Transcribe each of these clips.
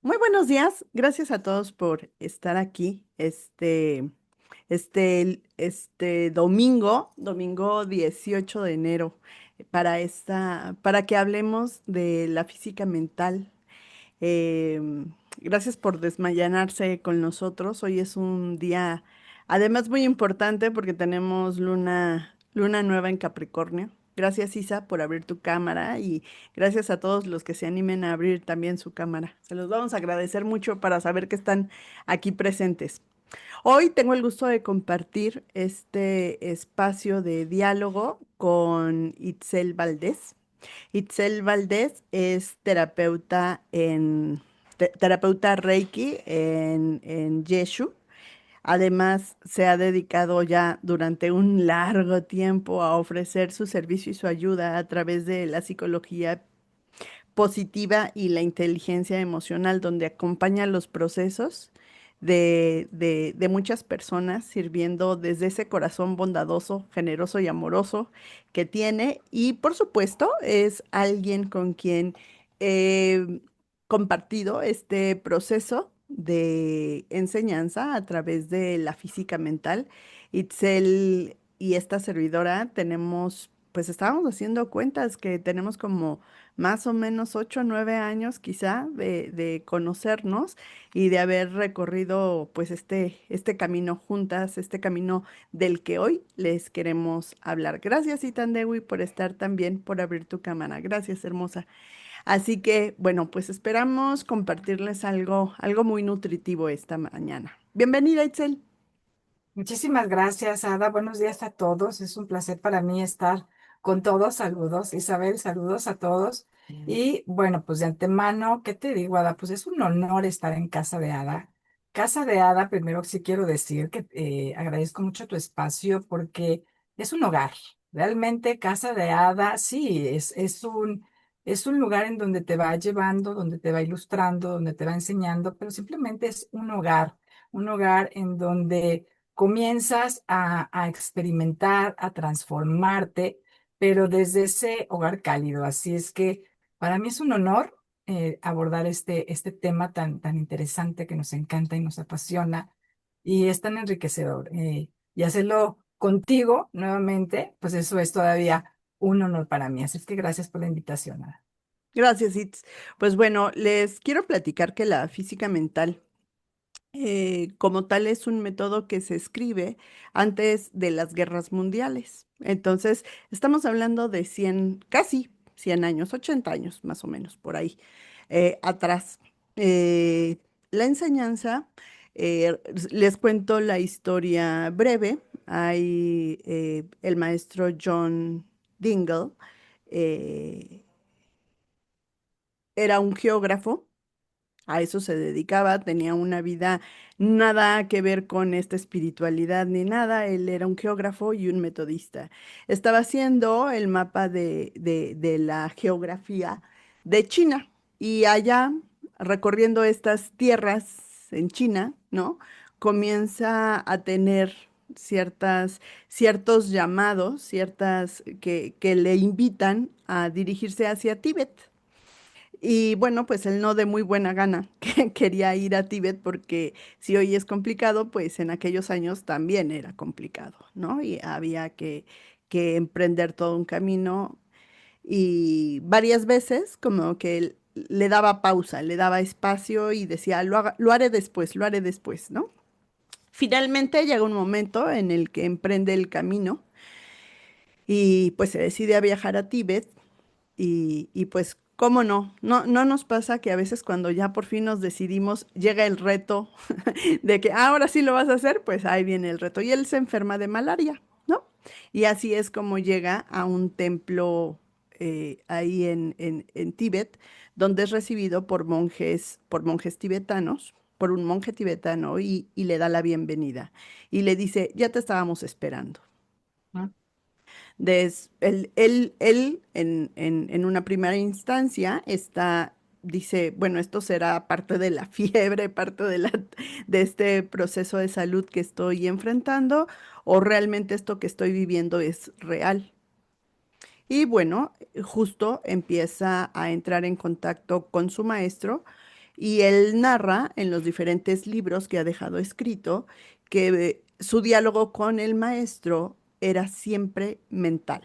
Muy buenos días, gracias a todos por estar aquí este domingo 18 de enero, para que hablemos de la física mental. Gracias por desmayanarse con nosotros. Hoy es un día, además, muy importante porque tenemos luna nueva en Capricornio. Gracias, Isa, por abrir tu cámara y gracias a todos los que se animen a abrir también su cámara. Se los vamos a agradecer mucho para saber que están aquí presentes. Hoy tengo el gusto de compartir este espacio de diálogo con Itzel Valdés. Itzel Valdés es terapeuta Reiki en Yeshu. Además, se ha dedicado ya durante un largo tiempo a ofrecer su servicio y su ayuda a través de la psicología positiva y la inteligencia emocional, donde acompaña los procesos de muchas personas, sirviendo desde ese corazón bondadoso, generoso y amoroso que tiene. Y por supuesto, es alguien con quien he compartido este proceso de enseñanza a través de la física mental. Itzel y esta servidora pues estábamos haciendo cuentas que tenemos como más o menos 8 o 9 años quizá de conocernos y de haber recorrido pues este camino juntas, este camino del que hoy les queremos hablar. Gracias, Itandewi, por estar también, por abrir tu cámara. Gracias, hermosa. Así que, bueno, pues esperamos compartirles algo muy nutritivo esta mañana. Bienvenida, Itzel. Muchísimas gracias, Ada. Buenos días a todos. Es un placer para mí estar con todos. Saludos, Isabel, saludos a todos. Y bueno, pues de antemano, ¿qué te digo, Ada? Pues es un honor estar en Casa de Ada. Casa de Ada, primero sí quiero decir que agradezco mucho tu espacio porque es un hogar. Realmente Casa de Ada, sí, es un lugar en donde te va llevando, donde te va ilustrando, donde te va enseñando, pero simplemente es un hogar en donde comienzas a experimentar, a transformarte, pero desde ese hogar cálido. Así es que para mí es un honor abordar este tema tan interesante que nos encanta y nos apasiona y es tan enriquecedor. Y hacerlo contigo nuevamente, pues eso es todavía un honor para mí. Así es que gracias por la invitación, Ada. Gracias, Itz. Pues bueno, les quiero platicar que la física mental como tal es un método que se escribe antes de las guerras mundiales. Entonces, estamos hablando de 100, casi 100 años, 80 años más o menos, por ahí atrás. Eh, la enseñanza, les cuento la historia breve. Hay el maestro John Dingle, eh, era un geógrafo. A eso se dedicaba, tenía una vida nada que ver con esta espiritualidad ni nada. Él era un geógrafo y un metodista. Estaba haciendo el mapa de la geografía de China y allá, recorriendo estas tierras en China, ¿no? Comienza a tener ciertos llamados, que le invitan a dirigirse hacia Tíbet. Y bueno, pues él no de muy buena gana que quería ir a Tíbet porque si hoy es complicado, pues en aquellos años también era complicado, ¿no? Y había que emprender todo un camino y varias veces como que él le daba pausa, le daba espacio y decía, lo haré después, ¿no? Finalmente llega un momento en el que emprende el camino y pues se decide a viajar a Tíbet y pues, ¿cómo no? No nos pasa que a veces cuando ya por fin nos decidimos, llega el reto de que ahora sí lo vas a hacer, pues ahí viene el reto. Y él se enferma de malaria, ¿no? Y así es como llega a un templo ahí en Tíbet, donde es recibido por monjes tibetanos, por un monje tibetano y le da la bienvenida. Y le dice, ya te estábamos esperando. ¿No? Él en una primera instancia dice, bueno, esto será parte de la fiebre, parte de este proceso de salud que estoy enfrentando, o realmente esto que estoy viviendo es real. Y bueno, justo empieza a entrar en contacto con su maestro Y él narra en los diferentes libros que ha dejado escrito que su diálogo con el maestro era siempre mental,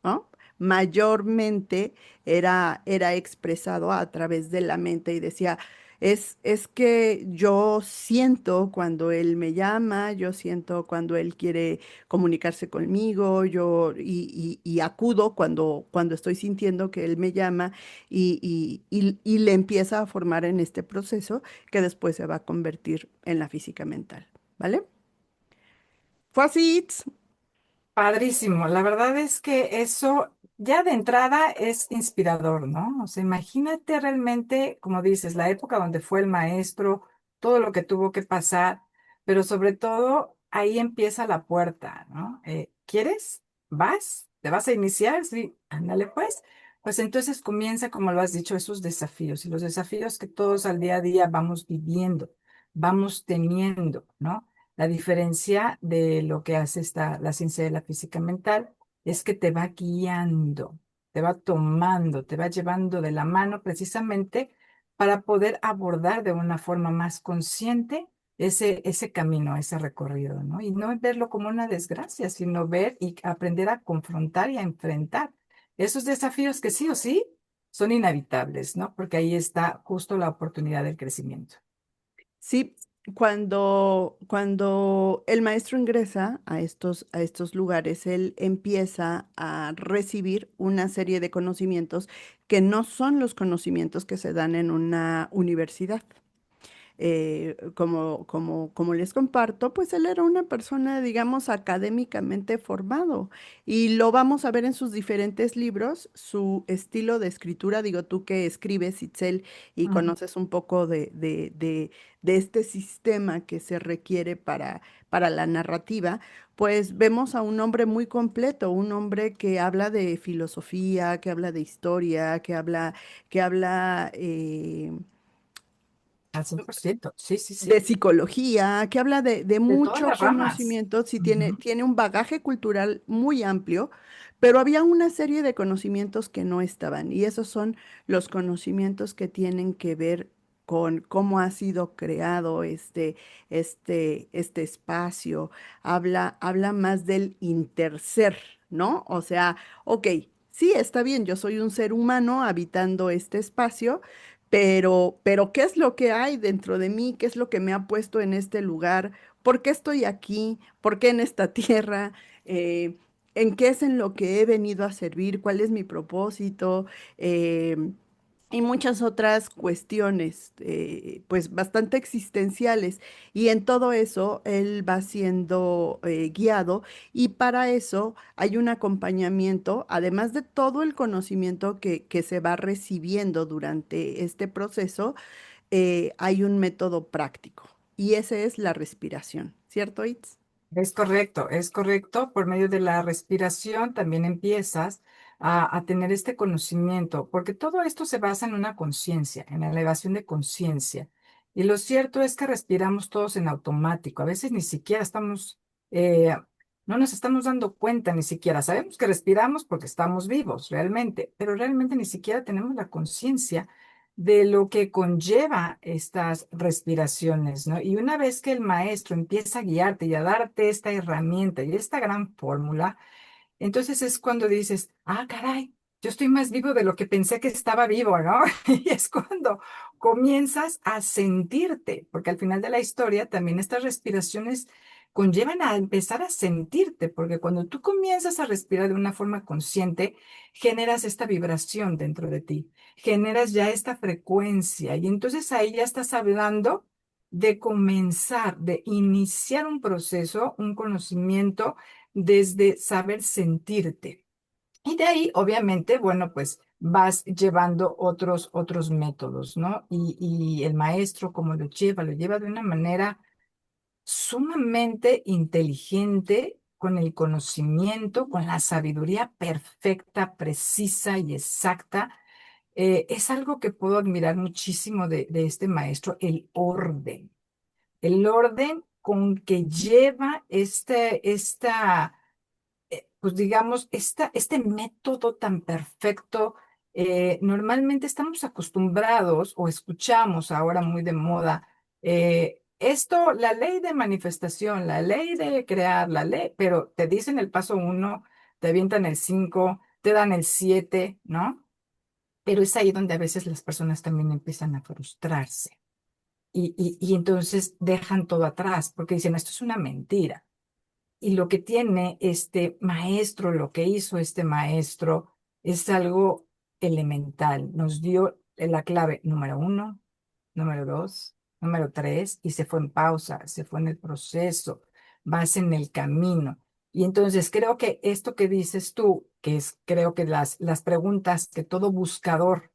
¿no? Mayormente era expresado a través de la mente y decía, es que yo siento cuando él me llama, yo siento cuando él quiere comunicarse conmigo, y acudo cuando estoy sintiendo que él me llama y le empieza a formar en este proceso que después se va a convertir en la física mental, ¿vale? Fue así. Padrísimo. La verdad es que eso ya de entrada es inspirador, ¿no? O sea, imagínate realmente, como dices, la época donde fue el maestro, todo lo que tuvo que pasar, pero sobre todo ahí empieza la puerta, ¿no? ¿Quieres? ¿Vas? ¿Te vas a iniciar? Sí, ándale pues. Pues entonces comienza, como lo has dicho, esos desafíos y los desafíos que todos al día a día vamos viviendo, vamos teniendo, ¿no? La diferencia de lo que hace la ciencia de la física mental es que te va guiando, te va tomando, te va llevando de la mano precisamente para poder abordar de una forma más consciente ese camino, ese recorrido, ¿no? Y no verlo como una desgracia, sino ver y aprender a confrontar y a enfrentar esos desafíos que sí o sí son inevitables, ¿no? Porque ahí está justo la oportunidad del crecimiento. Sí, cuando el maestro ingresa a estos lugares, él empieza a recibir una serie de conocimientos que no son los conocimientos que se dan en una universidad. Como les comparto, pues él era una persona, digamos, académicamente formado y lo vamos a ver en sus diferentes libros, su estilo de escritura, digo tú que escribes, Itzel, y conoces un poco de este sistema que se requiere para la narrativa, pues vemos a un hombre muy completo, un hombre que habla de filosofía, que habla de historia, que habla Al 100%. Sí, sí, de sí. psicología, que habla de De todas mucho las ramas. conocimiento, sí Ujú. tiene un bagaje cultural muy amplio, pero había una serie de conocimientos que no estaban, y esos son los conocimientos que tienen que ver con cómo ha sido creado este espacio. Habla más del interser, ¿no? O sea, ok, sí, está bien, yo soy un ser humano habitando este espacio, pero ¿qué es lo que hay dentro de mí? ¿Qué es lo que me ha puesto en este lugar? ¿Por qué estoy aquí? ¿Por qué en esta tierra? Eh, ¿En qué es en lo que he venido a servir? ¿Cuál es mi propósito? Eh, y muchas otras cuestiones, pues bastante existenciales. Y en todo eso, él va siendo guiado y para eso hay un acompañamiento, además de todo el conocimiento que se va recibiendo durante este proceso, hay un método práctico y ese es la respiración, ¿cierto, Itz? Es correcto, es correcto. Por medio de la respiración también empiezas a tener este conocimiento, porque todo esto se basa en una conciencia, en la elevación de conciencia. Y lo cierto es que respiramos todos en automático. A veces ni siquiera eh, no nos estamos dando cuenta, ni siquiera. Sabemos que respiramos porque estamos vivos, realmente, pero realmente ni siquiera tenemos la conciencia de lo que conlleva estas respiraciones, ¿no? Y una vez que el maestro empieza a guiarte y a darte esta herramienta y esta gran fórmula, entonces es cuando dices, ah, caray, yo estoy más vivo de lo que pensé que estaba vivo, ¿no? Y es cuando comienzas a sentirte, porque al final de la historia también estas respiraciones conllevan a empezar a sentirte, porque cuando tú comienzas a respirar de una forma consciente, generas esta vibración dentro de ti, generas ya esta frecuencia y entonces ahí ya estás hablando de comenzar, de iniciar un proceso, un conocimiento desde saber sentirte. Y de ahí, obviamente, bueno, pues vas llevando otros métodos, ¿no? Y el maestro, como lo lleva de una manera sumamente inteligente, con el conocimiento, con la sabiduría perfecta, precisa y exacta. Es algo que puedo admirar muchísimo de este maestro, el orden con que lleva pues digamos, este método tan perfecto normalmente estamos acostumbrados o escuchamos ahora muy de moda esto, la ley de manifestación, la ley de crear, la ley, pero te dicen el paso uno, te avientan el cinco, te dan el siete, ¿no? Pero es ahí donde a veces las personas también empiezan a frustrarse y entonces dejan todo atrás porque dicen, esto es una mentira. Y lo que tiene este maestro, lo que hizo este maestro, es algo elemental. Nos dio la clave número uno, número dos, número tres, y se fue en pausa, se fue en el proceso, vas en el camino. Y entonces creo que esto que dices tú, que es creo que las preguntas que todo buscador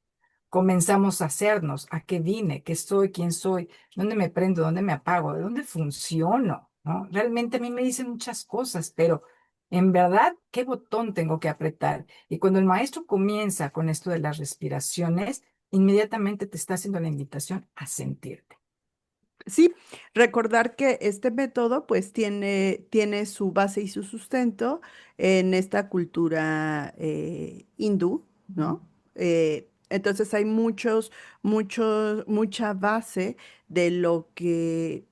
comenzamos a hacernos, ¿a qué vine? ¿Qué soy? ¿Quién soy? ¿Dónde me prendo? ¿Dónde me apago? ¿De dónde funciono? ¿No? Realmente a mí me dicen muchas cosas, pero en verdad, ¿qué botón tengo que apretar? Y cuando el maestro comienza con esto de las respiraciones, inmediatamente te está haciendo la invitación a sentirte. Sí, recordar que este método pues tiene su base y su sustento en esta cultura hindú, Ujú. ¿no? Entonces hay mucha base de lo que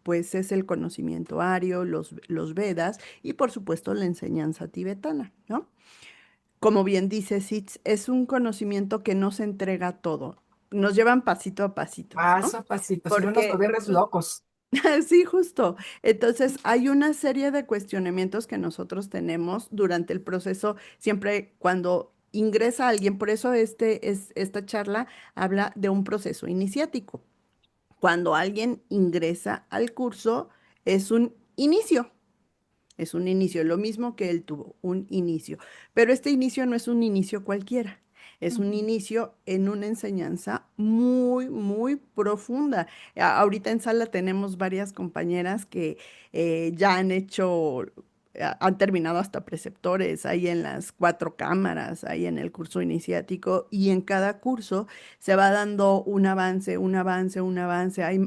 pues es el conocimiento ario, los Vedas y por supuesto la enseñanza tibetana, ¿no? Como bien dice Sitz, es un conocimiento que no se entrega todo, nos llevan pasito a pasito, ¿no? Paso a pasito, si no nos Porque volvemos locos. sí, justo. Entonces, hay una serie de cuestionamientos que nosotros tenemos durante el proceso, siempre cuando ingresa alguien, por eso esta charla habla de un proceso iniciático. Cuando alguien ingresa al curso, es un inicio. Es un inicio, lo mismo que él tuvo, un inicio. Pero este inicio no es un inicio cualquiera, es un Ujú. inicio en una enseñanza muy profunda. Ahorita en sala tenemos varias compañeras que ya han hecho, han terminado hasta preceptores, ahí en las 4 cámaras, ahí en el curso iniciático, y en cada curso se va dando un avance, un avance, un avance. Hay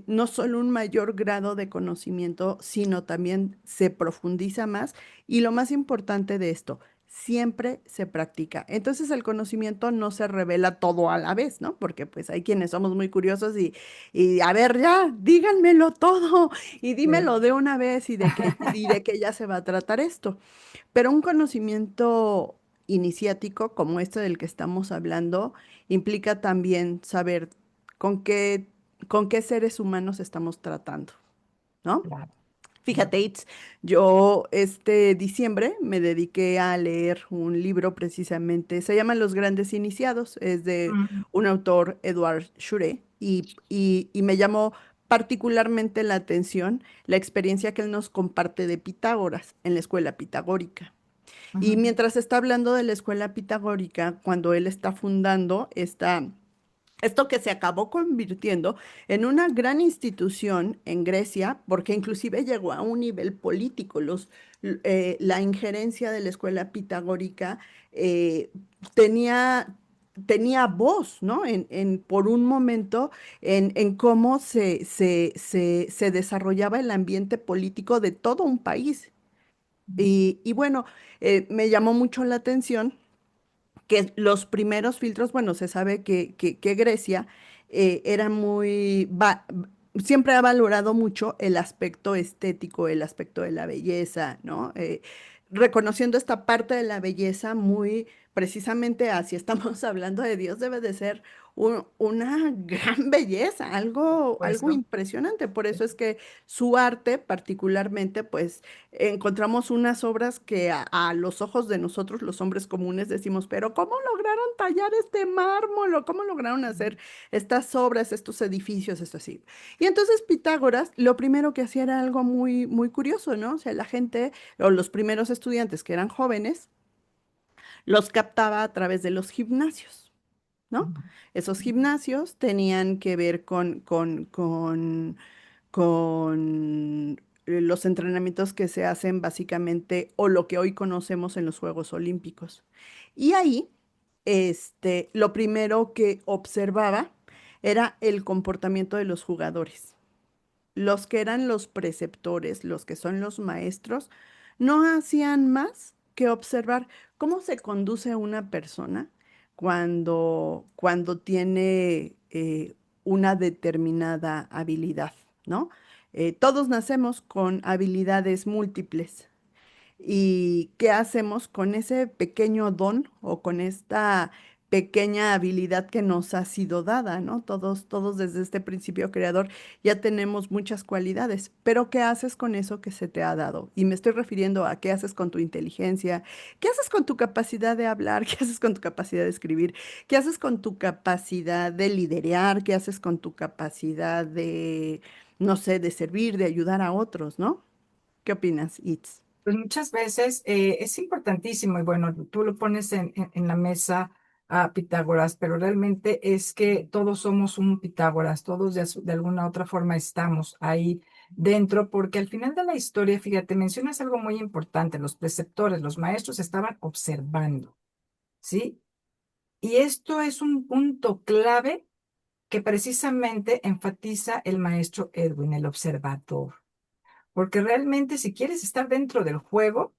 no solo un mayor grado de conocimiento, sino también se profundiza más. Y lo más importante de esto, siempre se practica. Entonces el conocimiento no se revela todo a la vez, ¿no? Porque pues hay quienes somos muy curiosos y a ver, ya, díganmelo todo y Sí. dímelo de una vez y de que ya se va a tratar esto. Pero un conocimiento iniciático como este del que estamos hablando implica también saber con qué, con qué seres humanos estamos tratando, ¿no? Claro. Fíjate, Itz, yo este diciembre me dediqué a leer un libro precisamente, se llama Los Grandes Iniciados, es de Ujú, un autor, Edward Shure, y me llamó particularmente la atención la experiencia que él nos comparte de Pitágoras en la escuela pitagórica. Y ujú, mientras está hablando de la escuela pitagórica, cuando él está fundando esto que se acabó convirtiendo en una gran institución en Grecia, porque inclusive llegó a un nivel político. La injerencia de la escuela pitagórica eh, tenía, tenía voz, ¿no? Por un momento en cómo se desarrollaba el ambiente político de todo un país. Y bueno, me llamó mucho la atención que los primeros filtros, bueno, se sabe que Grecia era siempre ha valorado mucho el aspecto estético, el aspecto de la belleza, ¿no? Reconociendo esta parte de la belleza muy precisamente así estamos hablando de Dios, debe de ser una gran belleza, algo Puesto. impresionante. Por eso es que su arte particularmente, pues encontramos unas obras que a los ojos de nosotros, los hombres comunes, decimos, pero ¿cómo lograron tallar este mármol? ¿O cómo lograron hacer estas obras, estos edificios, esto así? Y entonces Pitágoras, lo primero que hacía era algo muy curioso, ¿no? O sea, la gente, o los primeros estudiantes que eran jóvenes, los captaba a través de los gimnasios, ¿no? Ujú, Esos gimnasios tenían que ver con los entrenamientos que se hacen básicamente o lo que hoy conocemos en los Juegos Olímpicos. Y ahí, lo primero que observaba era el comportamiento de los jugadores. Los que eran los preceptores, los que son los maestros, no hacían más que observar cómo se conduce una persona cuando tiene una determinada habilidad, ¿no? Todos nacemos con habilidades múltiples. ¿Y qué hacemos con ese pequeño don o con esta pequeña habilidad que nos ha sido dada, ¿no? Todos desde este principio creador ya tenemos muchas cualidades, pero ¿qué haces con eso que se te ha dado? Y me estoy refiriendo a qué haces con tu inteligencia, qué haces con tu capacidad de hablar, qué haces con tu capacidad de escribir, qué haces con tu capacidad de liderar, qué haces con tu capacidad de, no sé, de servir, de ayudar a otros, ¿no? ¿Qué opinas, Itz? Pues muchas veces es importantísimo y bueno, tú lo pones en la mesa a Pitágoras, pero realmente es que todos somos un Pitágoras, todos de alguna otra forma estamos ahí dentro, porque al final de la historia, fíjate, mencionas algo muy importante, los preceptores, los maestros estaban observando, ¿sí? Y esto es un punto clave que precisamente enfatiza el maestro Edwin, el observador, porque realmente si quieres estar dentro del juego,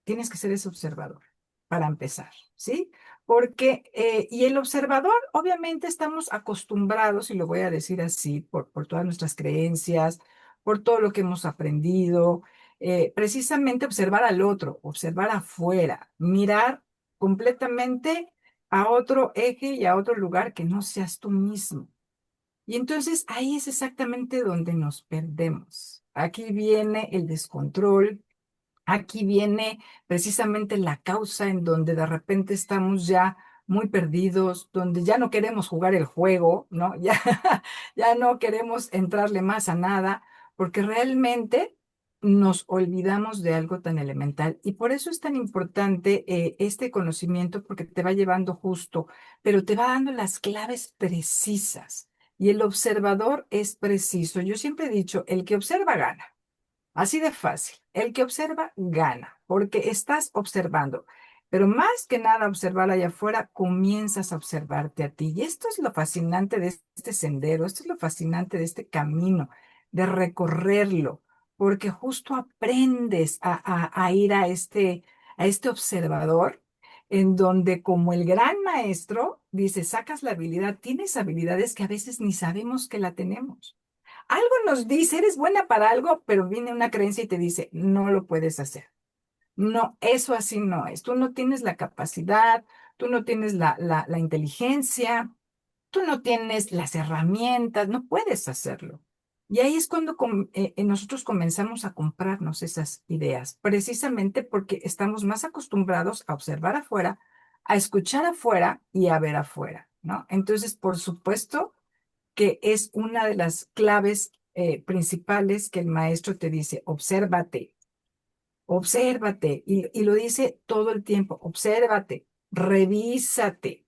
tienes que ser ese observador para empezar, ¿sí? Porque, y el observador, obviamente estamos acostumbrados, y lo voy a decir así, por todas nuestras creencias, por todo lo que hemos aprendido, precisamente observar al otro, observar afuera, mirar completamente a otro eje y a otro lugar que no seas tú mismo. Y entonces ahí es exactamente donde nos perdemos. Aquí viene el descontrol. Aquí viene precisamente la causa en donde de repente estamos ya muy perdidos, donde ya no queremos jugar el juego, ¿no? Ya, ya no queremos entrarle más a nada, porque realmente nos olvidamos de algo tan elemental. Y por eso es tan importante este conocimiento, porque te va llevando justo, pero te va dando las claves precisas. Y el observador es preciso. Yo siempre he dicho, el que observa gana. Así de fácil. El que observa gana, porque estás observando. Pero más que nada observar allá afuera, comienzas a observarte a ti. Y esto es lo fascinante de este sendero, esto es lo fascinante de este camino, de recorrerlo, porque justo aprendes a ir a este observador, en donde como el gran maestro, dice, sacas la habilidad, tienes habilidades que a veces ni sabemos que la tenemos. Algo nos dice, eres buena para algo, pero viene una creencia y te dice, no lo puedes hacer. No, eso así no es. Tú no tienes la capacidad, tú no tienes la inteligencia, tú no tienes las herramientas, no puedes hacerlo. Y ahí es cuando nosotros comenzamos a comprarnos esas ideas, precisamente porque estamos más acostumbrados a observar afuera, a escuchar afuera y a ver afuera, ¿no? Entonces, por supuesto que es una de las claves principales que el maestro te dice, obsérvate, obsérvate, y lo dice todo el tiempo, obsérvate, revísate,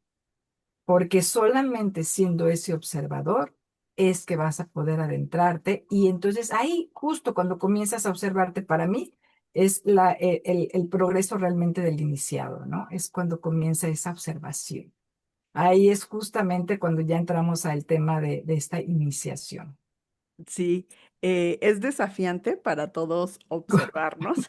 porque solamente siendo ese observador es que vas a poder adentrarte y entonces ahí, justo cuando comienzas a observarte, para mí, es el progreso realmente del iniciado, ¿no? Es cuando comienza esa observación. Ahí es justamente cuando ya entramos al tema de esta iniciación. Sí, es desafiante para todos observarnos,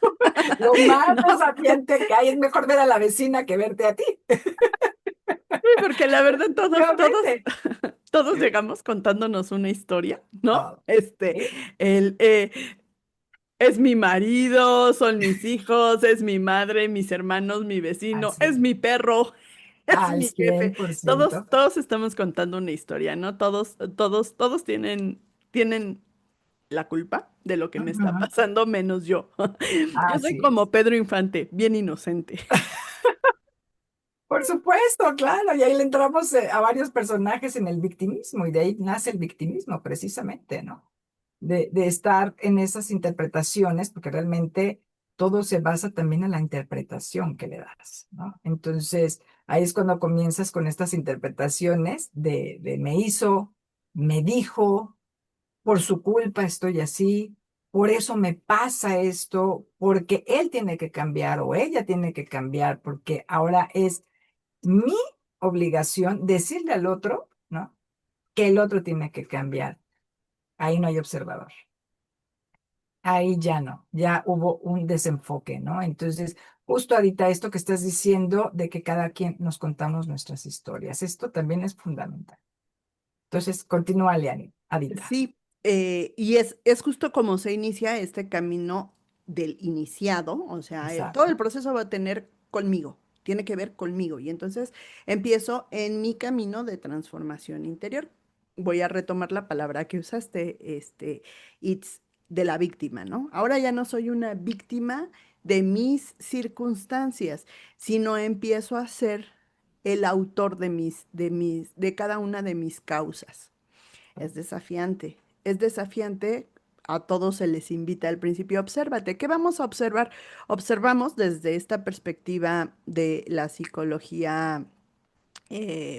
Lo más ¿no? desafiante que hay es mejor ver a la vecina que verte a ti. Sí, porque la verdad Definitivamente. todos llegamos contándonos una historia, ¿no? Todo. ¿Sí? El, es mi marido, son mis hijos, es mi madre, mis hermanos, mi vecino, Así es mi perro, es al mi jefe. cien por ciento. Todos estamos contando una historia, ¿no? Todos tienen la culpa de lo que me está Ujú. pasando, menos yo. Yo soy Así como es. Pedro Infante, bien inocente. Por supuesto, claro. Y ahí le entramos a varios personajes en el victimismo y de ahí nace el victimismo precisamente, ¿no? De estar en esas interpretaciones, porque realmente todo se basa también en la interpretación que le das, ¿no? Entonces, ahí es cuando comienzas con estas interpretaciones de me hizo, me dijo, por su culpa estoy así, por eso me pasa esto, porque él tiene que cambiar o ella tiene que cambiar, porque ahora es mi obligación decirle al otro, ¿no? Que el otro tiene que cambiar. Ahí no hay observador. Ahí ya no, ya hubo un desenfoque, ¿no? Entonces, Justo, Adita, esto que estás diciendo de que cada quien nos contamos nuestras historias, esto también es fundamental. Entonces, continúa, Adita. Sí, y es justo como se inicia este camino del iniciado, o sea, todo el Exacto. proceso va a tener conmigo, tiene que ver conmigo, y entonces empiezo en mi camino de transformación interior. Voy a retomar la palabra que usaste, it's de la víctima, ¿no? Ahora ya no soy una víctima de mis circunstancias, sino empiezo a ser el autor de cada una de mis causas. Es desafiante, a todos se les invita al principio, obsérvate. ¿Qué vamos a observar? Observamos desde esta perspectiva de la psicología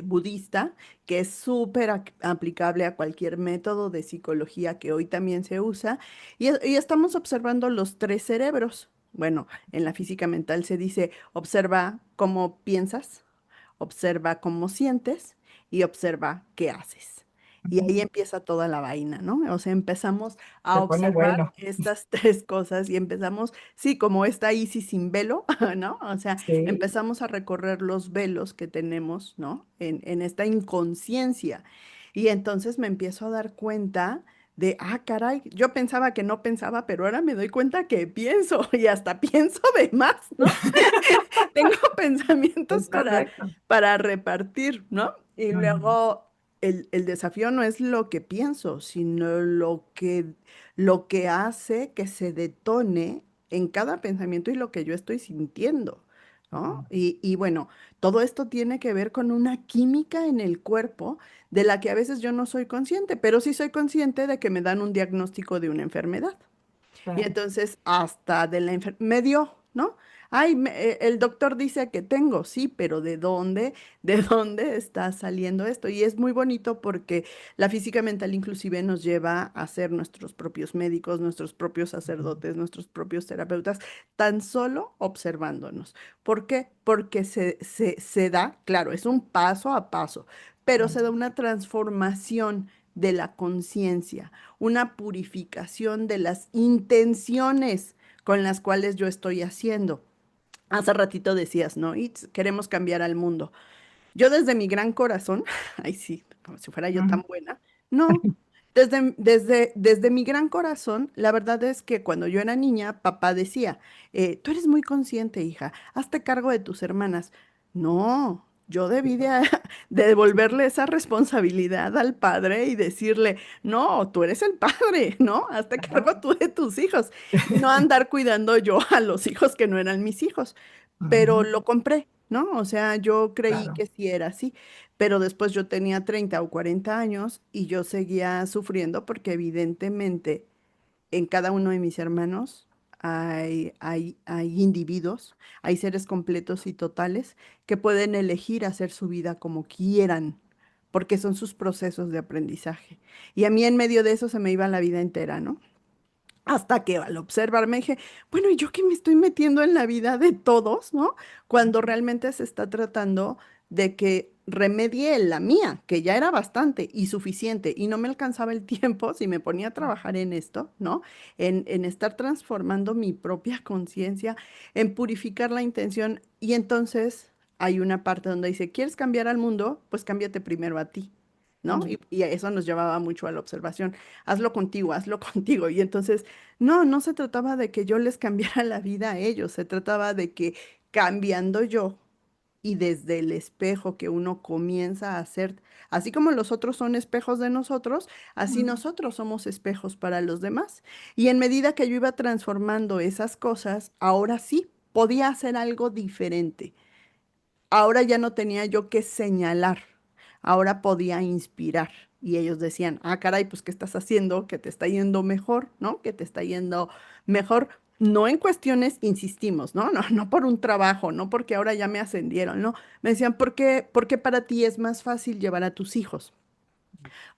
budista, que es súper aplicable a cualquier método de psicología que hoy también se usa, y estamos observando los tres cerebros. Bueno, en la física mental se dice, observa cómo piensas, observa cómo sientes y observa qué haces. Y ahí Ujú. empieza toda la vaina, ¿no? O sea, empezamos a Se pone observar bueno. estas tres cosas y empezamos, sí, como esta Isis sin velo, ¿no? O sea, Sí. empezamos a recorrer los velos que tenemos, ¿no? En esta inconsciencia. Y entonces me empiezo a dar cuenta de, ah, caray, yo pensaba que no pensaba, pero ahora me doy cuenta que pienso y hasta pienso de más, ¿no? Tengo pensamientos Es correcto. para repartir, ¿no? Y Ujú. luego el desafío no es lo que pienso, sino lo que hace que se detone en cada pensamiento y lo que yo estoy sintiendo, ¿no? Y bueno, todo esto tiene que ver con una química en el cuerpo de la que a veces yo no soy consciente, pero sí soy consciente de que me dan un diagnóstico de una enfermedad. Y Claro. entonces hasta de la me dio, ¿no? Ay, el doctor dice que tengo, sí, pero ¿de dónde? ¿De dónde está saliendo esto? Y es muy bonito porque la física mental inclusive nos lleva a ser nuestros propios médicos, nuestros propios Ujú. sacerdotes, nuestros propios terapeutas, tan solo observándonos. ¿Por qué? Porque se da, claro, es un paso a paso, pero se da una transformación de la conciencia, una purificación de las intenciones con las cuales yo estoy haciendo. Hace ratito decías, ¿no? Queremos cambiar al mundo. Yo desde mi gran corazón, ay sí, como si fuera yo Ujú. tan buena, no, desde mi gran corazón, la verdad es que cuando yo era niña, papá decía, tú eres muy consciente, hija, hazte cargo de tus hermanas. No, yo debí de devolverle esa responsabilidad al padre y decirle, no, tú eres el padre, ¿no? Hazte Ajá. cargo tú de tus hijos y no andar cuidando yo a los hijos que no eran mis hijos, pero Ujú. lo compré, ¿no? O sea, yo creí Claro. que sí era así, pero después yo tenía 30 o 40 años y yo seguía sufriendo porque evidentemente en cada uno de mis hermanos hay individuos, hay seres completos y totales que pueden elegir hacer su vida como quieran, porque son sus procesos de aprendizaje. Y a mí en medio de eso se me iba la vida entera, ¿no? Hasta que al observarme dije, bueno, ¿y yo qué me estoy metiendo en la vida de todos, ¿no? Cuando realmente se está tratando de que remedie la mía, que ya era bastante y suficiente, y no me alcanzaba el tiempo si me ponía a trabajar en esto, ¿no? En estar transformando mi propia conciencia, en purificar la intención. Y entonces hay una parte donde dice, ¿quieres cambiar al mundo? Pues cámbiate primero a ti, ¿no? Ujú. Y a eso nos llevaba mucho a la observación, hazlo contigo, hazlo contigo. Y entonces, no se trataba de que yo les cambiara la vida a ellos, se trataba de que cambiando yo y desde el espejo que uno comienza a hacer, así como los otros son espejos de nosotros, así Ujú. nosotros somos espejos para los demás. Y en medida que yo iba transformando esas cosas, ahora sí podía hacer algo diferente. Ahora ya no tenía yo que señalar, ahora podía inspirar. Y ellos decían, ah, caray, pues ¿qué estás haciendo? Que te está yendo mejor, ¿no? Que te está yendo mejor, no en cuestiones, insistimos, ¿no? No por un trabajo, no porque ahora ya me ascendieron, ¿no? Me decían, ¿por qué para ti es más fácil llevar a tus hijos?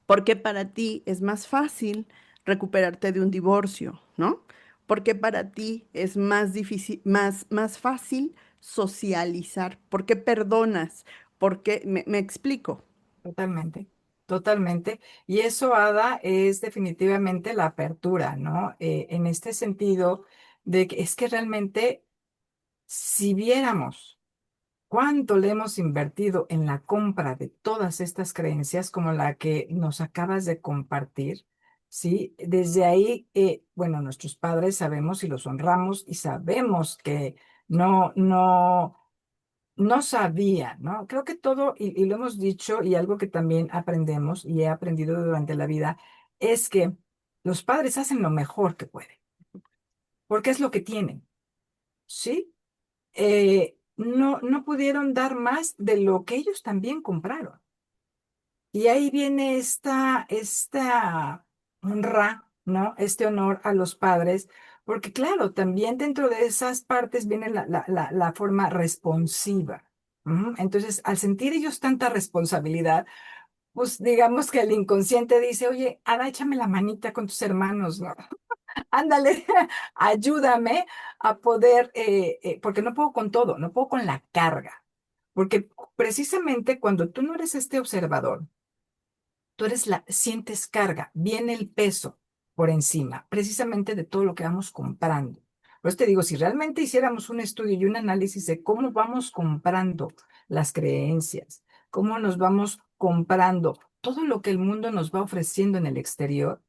¿Por qué para ti es más fácil recuperarte de un divorcio, ¿no? ¿Por qué para ti es más difícil, más fácil socializar? ¿Por qué perdonas? ¿Por qué? Me explico. Totalmente, totalmente. Y eso, Ada, es definitivamente la apertura, ¿no? En este sentido de que es que realmente Si viéramos cuánto le hemos invertido en la compra de todas estas creencias como la que nos acabas de compartir, ¿sí? Desde ahí, bueno, nuestros padres sabemos y los honramos y sabemos que no, no, no sabían, ¿no? Creo que todo, y lo hemos dicho, y algo que también aprendemos y he aprendido durante la vida, es que los padres hacen lo mejor que pueden, porque es lo que tienen, ¿sí? No pudieron dar más de lo que ellos también compraron. Y ahí viene esta honra, ¿no? Este honor a los padres, porque claro, también dentro de esas partes viene la forma responsiva. Ujú. Entonces, al sentir ellos tanta responsabilidad, pues digamos que el inconsciente dice, oye, Ada, échame la manita con tus hermanos, ¿no? Ándale, ayúdame a poder, porque no puedo con todo, no puedo con la carga, porque precisamente cuando tú no eres este observador, tú eres sientes carga, viene el peso por encima, precisamente de todo lo que vamos comprando. Por eso te digo, si realmente hiciéramos un estudio y un análisis de cómo vamos comprando las creencias, cómo nos vamos comprando todo lo que el mundo nos va ofreciendo en el exterior,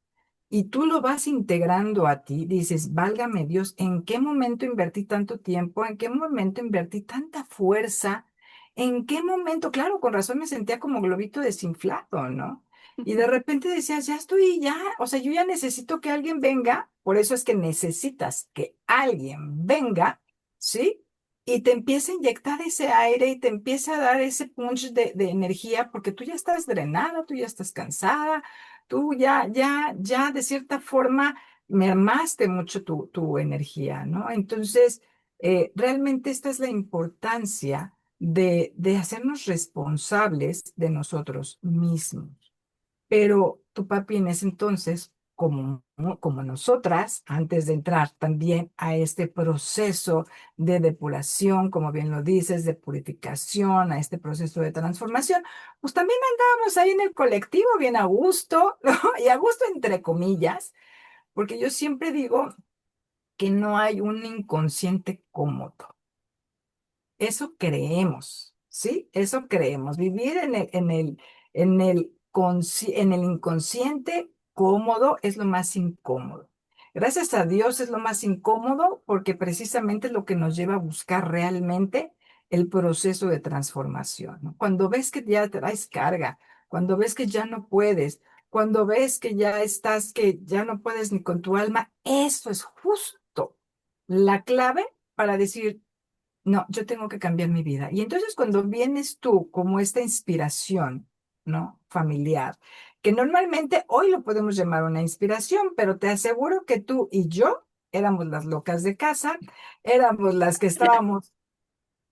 y tú lo vas integrando a ti, dices, válgame Dios, ¿en qué momento invertí tanto tiempo? ¿En qué momento invertí tanta fuerza? ¿En qué momento? Claro, con razón me sentía como globito desinflado, ¿no? Y de repente decías, ya estoy, ya, o sea, yo ya necesito que alguien venga, por eso es que necesitas que alguien venga, ¿sí? Y te empiece a inyectar ese aire y te empiece a dar ese punch de energía, porque tú ya estás drenada, tú ya estás cansada, tú ya de cierta forma mermaste mucho tu energía, ¿no? Entonces, realmente esta es la importancia de hacernos responsables de nosotros mismos. Pero tu papi en ese entonces, como nosotras, antes de entrar también a este proceso de depuración, como bien lo dices, de purificación, a este proceso de transformación, pues también andábamos ahí en el colectivo bien a gusto, ¿no? Y a gusto entre comillas, porque yo siempre digo que no hay un inconsciente cómodo. Eso creemos, ¿sí? Eso creemos. Vivir en el inconsciente cómodo es lo más incómodo. Gracias a Dios es lo más incómodo porque precisamente es lo que nos lleva a buscar realmente el proceso de transformación, ¿no? Cuando ves que ya traes carga, cuando ves que ya no puedes, cuando ves que ya estás, que ya no puedes ni con tu alma, eso es justo la clave para decir, no, yo tengo que cambiar mi vida. Y entonces cuando vienes tú como esta inspiración, ¿no? Familiar, que normalmente hoy lo podemos llamar una inspiración, pero te aseguro que tú y yo éramos las locas de casa, éramos las que estábamos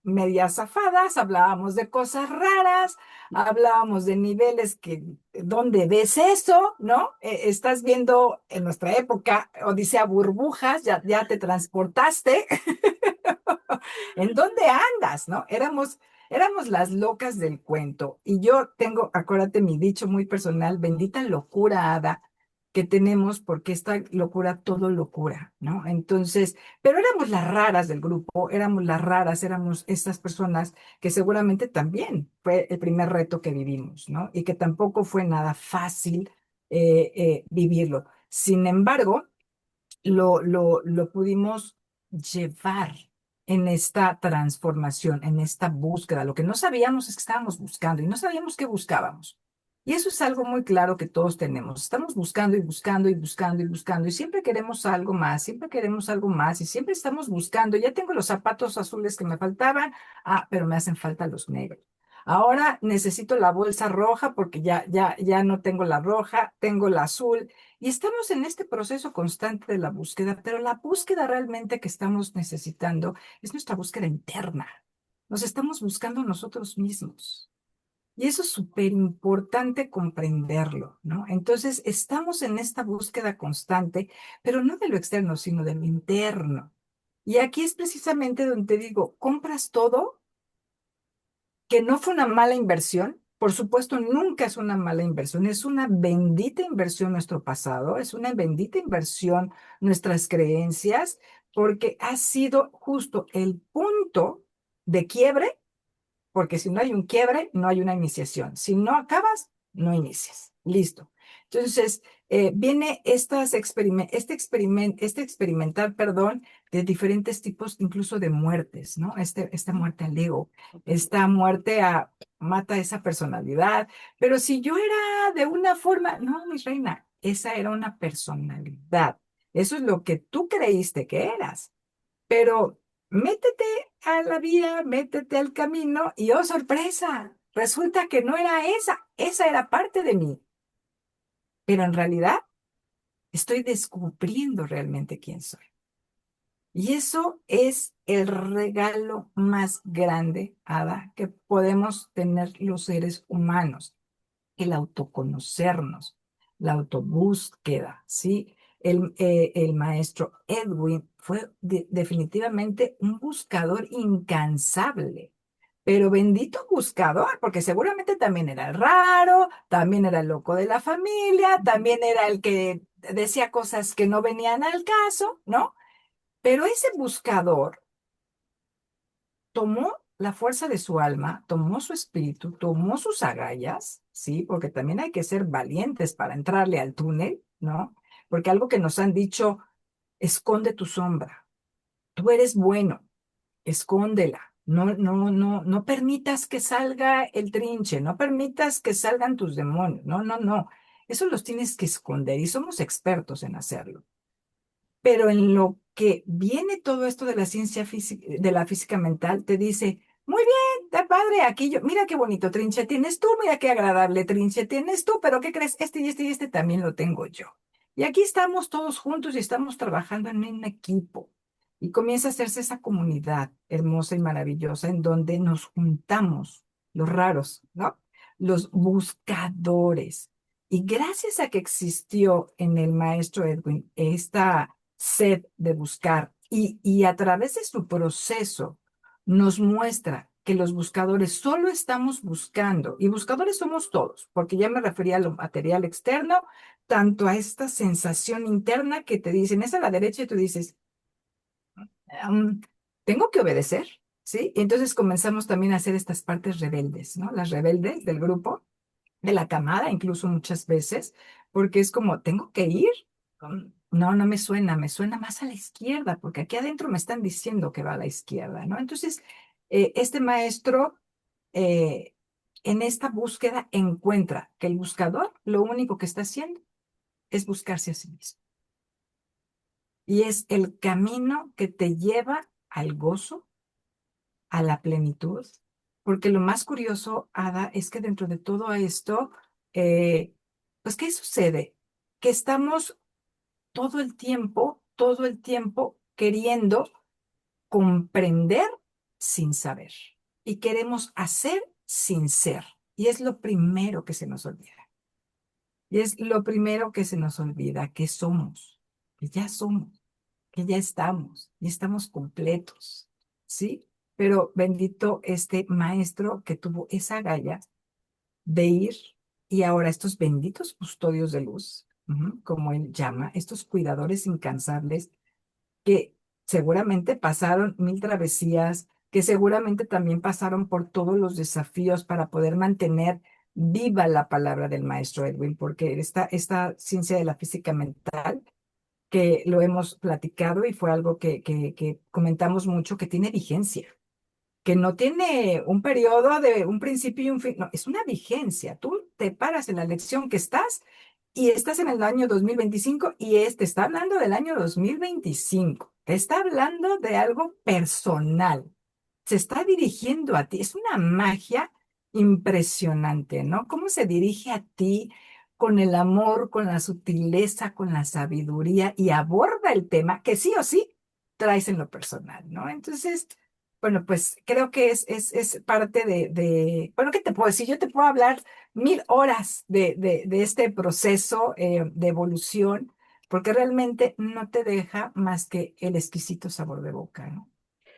medias zafadas, hablábamos de cosas raras, hablábamos de niveles que, ¿dónde ves eso? ¿No? Estás viendo en nuestra época Odisea Burbujas, ya te transportaste. ¿En dónde andas? ¿No? Éramos las locas del cuento. Y yo tengo, acuérdate, mi dicho muy personal, bendita locura, Ada, que tenemos, porque esta locura, todo locura, ¿no? Entonces, pero éramos las raras del grupo, éramos las raras, éramos estas personas que seguramente también fue el primer reto que vivimos, ¿no? Y que tampoco fue nada fácil vivirlo. Sin embargo, lo pudimos llevar en esta transformación, en esta búsqueda. Lo que no sabíamos es que estábamos buscando y no sabíamos qué buscábamos. Y eso es algo muy claro que todos tenemos. Estamos buscando y buscando y buscando y buscando y siempre queremos algo más, siempre queremos algo más y siempre estamos buscando. Ya tengo los zapatos azules que me faltaban, pero me hacen falta los negros. Ahora necesito la bolsa roja porque ya no tengo la roja, tengo la azul. Y estamos en este proceso constante de la búsqueda, pero la búsqueda realmente que estamos necesitando es nuestra búsqueda interna. Nos estamos buscando nosotros mismos. Y eso es súper importante comprenderlo, ¿no? Entonces, estamos en esta búsqueda constante, pero no de lo externo, sino de lo interno. Y aquí es precisamente donde te digo, compras todo que no fue una mala inversión. Por supuesto, nunca es una mala inversión, es una bendita inversión nuestro pasado, es una bendita inversión nuestras creencias, porque ha sido justo el punto de quiebre, porque si no hay un quiebre, no hay una iniciación. Si no acabas, no inicias. Listo. Entonces, viene este experimentar, perdón, de diferentes tipos, incluso de muertes, ¿no? Esta muerte al ego, esta muerte a mata esa personalidad. Pero si yo era de una forma, no, mi reina, esa era una personalidad. Eso es lo que tú creíste que eras. Pero métete a la vida, métete al camino y oh, sorpresa, resulta que no era esa era parte de mí, pero en realidad estoy descubriendo realmente quién soy. Y eso es el regalo más grande, Ada, que podemos tener los seres humanos, el autoconocernos, la autobúsqueda, ¿sí? El maestro Edwin fue definitivamente un buscador incansable, pero bendito buscador, porque seguramente también era el raro, también era el loco de la familia, también era el que decía cosas que no venían al caso, ¿no? Pero ese buscador tomó la fuerza de su alma, tomó su espíritu, tomó sus agallas, ¿sí? Porque también hay que ser valientes para entrarle al túnel, ¿no? Porque algo que nos han dicho, esconde tu sombra. Tú eres bueno, escóndela. No permitas que salga el trinche, no permitas que salgan tus demonios. No, no, no. Eso los tienes que esconder y somos expertos en hacerlo. Pero en lo que viene todo esto de la ciencia física, de la física mental, te dice, muy bien, está padre, aquí yo, mira qué bonito trinche tienes tú, mira qué agradable trinche tienes tú, pero ¿qué crees? Este y este y este también lo tengo yo. Y aquí estamos todos juntos y estamos trabajando en un equipo. Y comienza a hacerse esa comunidad hermosa y maravillosa en donde nos juntamos, los raros, ¿no? Los buscadores. Y gracias a que existió en el maestro Edwin esta sed de buscar y a través de su proceso nos muestra que los buscadores solo estamos buscando, y buscadores somos todos, porque ya me refería a lo material externo, tanto a esta sensación interna que te dicen, es a la derecha y tú dices, "Am, tengo que obedecer, ¿sí?" Y entonces comenzamos también a hacer estas partes rebeldes, ¿no? Las rebeldes del grupo de la camada, incluso muchas veces, porque es como, tengo que ir. No, no me suena más a la izquierda, porque aquí adentro me están diciendo que va a la izquierda, ¿no? Entonces, este maestro eh, en esta búsqueda encuentra que el buscador lo único que está haciendo es buscarse a sí mismo. Y es el camino que te lleva al gozo, a la plenitud, porque lo más curioso, Ada, es que dentro de todo esto, pues, ¿qué sucede? Que estamos todo el tiempo queriendo comprender sin saber y queremos hacer sin ser. Y es lo primero que se nos olvida. Y es lo primero que se nos olvida, que somos, que ya somos, que ya estamos y estamos completos, ¿sí? Pero bendito este maestro que tuvo esa galla de ir y ahora estos benditos custodios de luz, como él llama, estos cuidadores incansables que seguramente pasaron mil travesías, que seguramente también pasaron por todos los desafíos para poder mantener viva la palabra del maestro Edwin, porque esta ciencia de la física mental que lo hemos platicado y fue algo que comentamos mucho, que tiene vigencia, que no tiene un periodo de un principio y un fin, no, es una vigencia. Tú te paras en la lección que estás y estás en el año 2025 y te está hablando del año 2025, te está hablando de algo personal, se está dirigiendo a ti, es una magia impresionante, ¿no? ¿Cómo se dirige a ti con el amor, con la sutileza, con la sabiduría y aborda el tema que sí o sí traes en lo personal, ¿no? Entonces, bueno, pues creo que es parte bueno, ¿qué te puedo decir? Yo te puedo hablar 1000 horas de este proceso de evolución, porque realmente no te deja más que el exquisito sabor de boca, ¿no?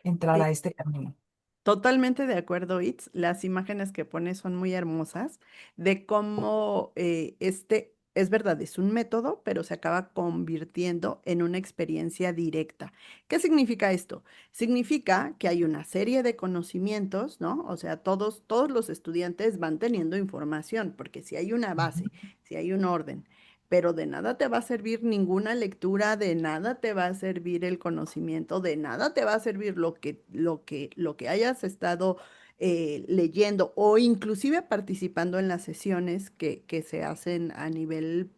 Entrar Sí, a este camino. totalmente de acuerdo, Itz. Las imágenes que pones son muy hermosas de cómo este es verdad, es un método, pero se acaba convirtiendo en una experiencia directa. ¿Qué significa esto? Significa que hay una serie de conocimientos, ¿no? O sea, todos los estudiantes van teniendo información, porque si hay una base, si hay un orden, pero de nada te va a servir ninguna lectura, de nada te va a servir el conocimiento, de nada te va a servir lo que hayas estado leyendo o inclusive participando en las sesiones que se hacen a nivel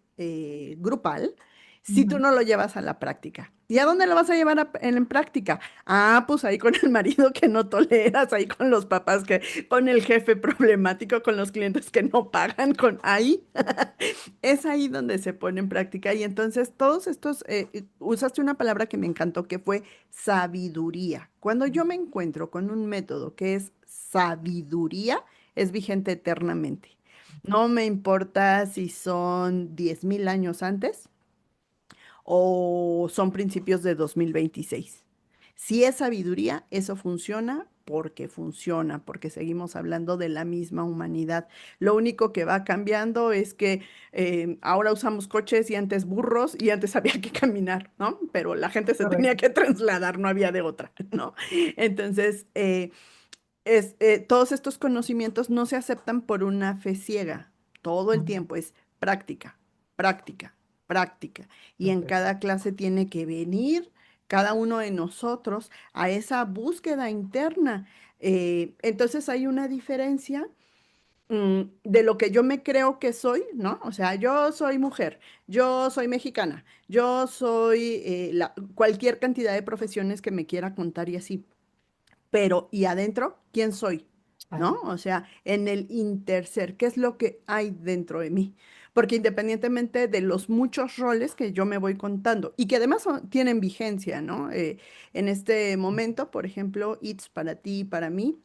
grupal, si tú Ujú. no lo llevas a la práctica. ¿Y a dónde lo vas a llevar en práctica? Ah, pues ahí con el marido que no toleras, ahí con los papás con el jefe problemático, con los clientes que no pagan, con ahí. Es ahí donde se pone en práctica. Y entonces todos estos, usaste una palabra que me encantó, que fue sabiduría. Cuando yo me encuentro con un método que es sabiduría, es vigente eternamente. No me importa si son 10.000 años antes o son principios de 2026. Si es sabiduría, eso funciona, porque seguimos hablando de la misma humanidad. Lo único que va cambiando es que ahora usamos coches y antes burros y antes había que caminar, ¿no? Pero la gente se tenía Correcto. que trasladar, no había de otra, ¿no? Entonces, todos estos conocimientos no se aceptan por una fe ciega. Todo el Ujú. tiempo es práctica, práctica, práctica. Y en Perfecto. cada clase tiene que venir cada uno de nosotros a esa búsqueda interna. Entonces hay una diferencia de lo que yo me creo que soy, ¿no? O sea, yo soy mujer, yo soy mexicana, yo soy cualquier cantidad de profesiones que me quiera contar y así, pero ¿y adentro quién soy? ¿No? Claro. O sea, en el interser, ¿qué es lo que hay dentro de mí? Porque independientemente de los muchos roles que yo me voy contando y que además tienen vigencia, ¿no? En este momento, por ejemplo, It's para ti, para mí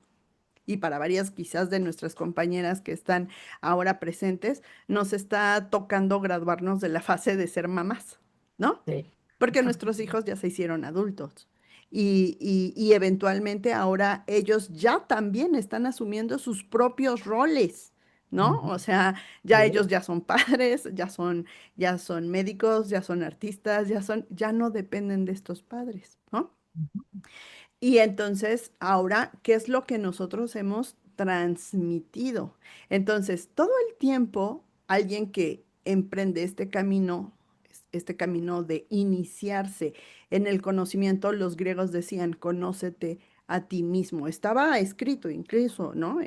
y para varias quizás de nuestras compañeras que están ahora presentes, nos está tocando graduarnos de la fase de ser mamás, ¿no? Sí. Porque nuestros hijos ya se hicieron adultos y eventualmente ahora ellos ya también están asumiendo sus propios roles, ¿no? Ujú. O sea, ya ellos Sí. ya son padres, ya son médicos, ya son artistas, ya no dependen de estos padres, ¿no? Ujú. Y entonces, ahora, ¿qué es lo que nosotros hemos transmitido? Entonces, todo el tiempo, alguien que emprende este camino de iniciarse en el conocimiento, los griegos decían, conócete a ti mismo. Estaba escrito incluso, ¿no?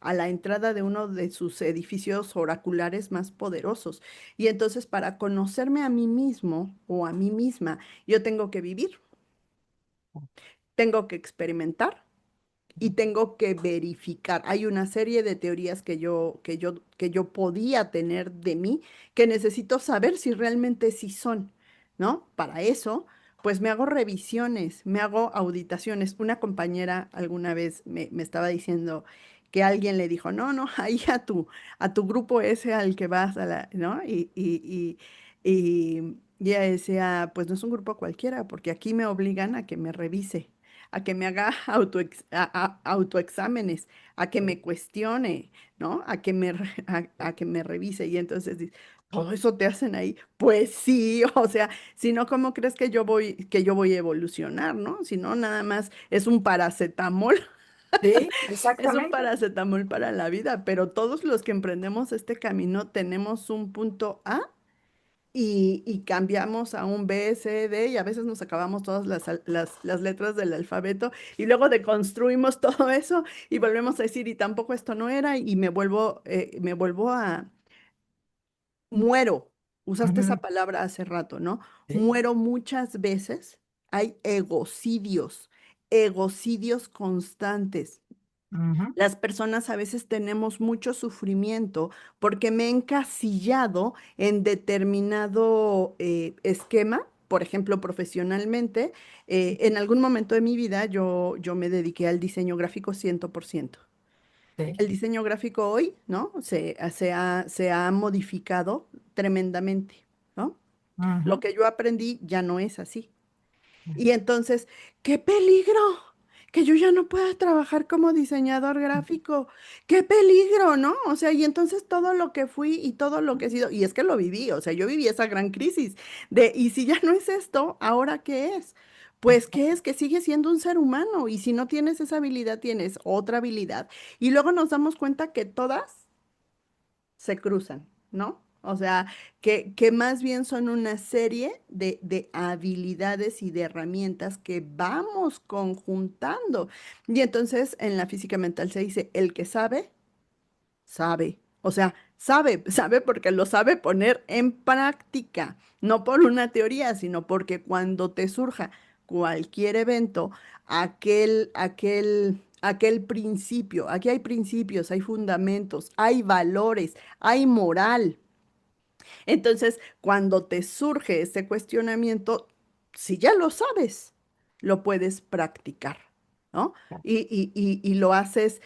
A la entrada de uno de sus edificios oraculares más poderosos. Y entonces, para conocerme a mí mismo o a mí misma, yo tengo que vivir, tengo que experimentar y tengo que verificar. Hay una serie de teorías que yo podía tener de mí que necesito saber si realmente sí son, ¿no? Para eso, pues me hago revisiones, me hago auditaciones. Una compañera alguna vez me estaba diciendo que alguien le dijo, no, no, ahí a tu grupo ese al que vas, ¿no? Y ella decía, pues no es un grupo cualquiera, porque aquí me obligan a que me revise, a que me haga autoexámenes, a que Sí. me cuestione, ¿no? A que me revise. Y entonces dice, todo eso te hacen ahí. Pues sí, o sea, si no, ¿cómo crees que yo voy a evolucionar, ¿no? Si no, nada más es un paracetamol, Sí, es un exactamente. paracetamol para la vida, pero todos los que emprendemos este camino tenemos un punto A y cambiamos a un B, C, D y a veces nos acabamos todas las letras del alfabeto y luego deconstruimos todo eso y volvemos a decir, y tampoco esto no era y me vuelvo muero. Usaste esa Ujú. palabra hace rato, ¿no? Sí. Muero muchas veces. Hay egocidios constantes. Ujú. Las personas a veces tenemos mucho sufrimiento porque me he encasillado en determinado esquema. Por ejemplo, profesionalmente, en algún momento de mi vida yo me dediqué al diseño gráfico 100%. Sí. El diseño gráfico hoy, ¿no? Se ha modificado tremendamente, ¿no? Lo Ujú. que yo aprendí ya no es así. Y entonces, ¡qué peligro! que yo ya no pueda trabajar como diseñador gráfico. ¡Qué peligro!, ¿no? O sea, y entonces todo lo que fui y todo lo que he sido, y es que lo viví, o sea, yo viví esa gran crisis de, ¿y si ya no es esto, ahora qué es? Pues, ¿qué es? Que sigue siendo un ser humano, y si no tienes esa habilidad, tienes otra habilidad. Y luego nos damos cuenta que todas se cruzan, ¿no? O sea, que más bien son una serie de habilidades y de herramientas que vamos conjuntando. Y entonces en la física mental se dice, el que sabe, sabe. O sea, sabe, sabe porque lo sabe poner en práctica, no por una teoría, sino porque cuando te surja cualquier evento, aquel principio, aquí hay principios, hay fundamentos, hay valores, hay moral. Entonces, cuando te surge ese cuestionamiento, si ya lo sabes, lo puedes practicar, ¿no? Y lo haces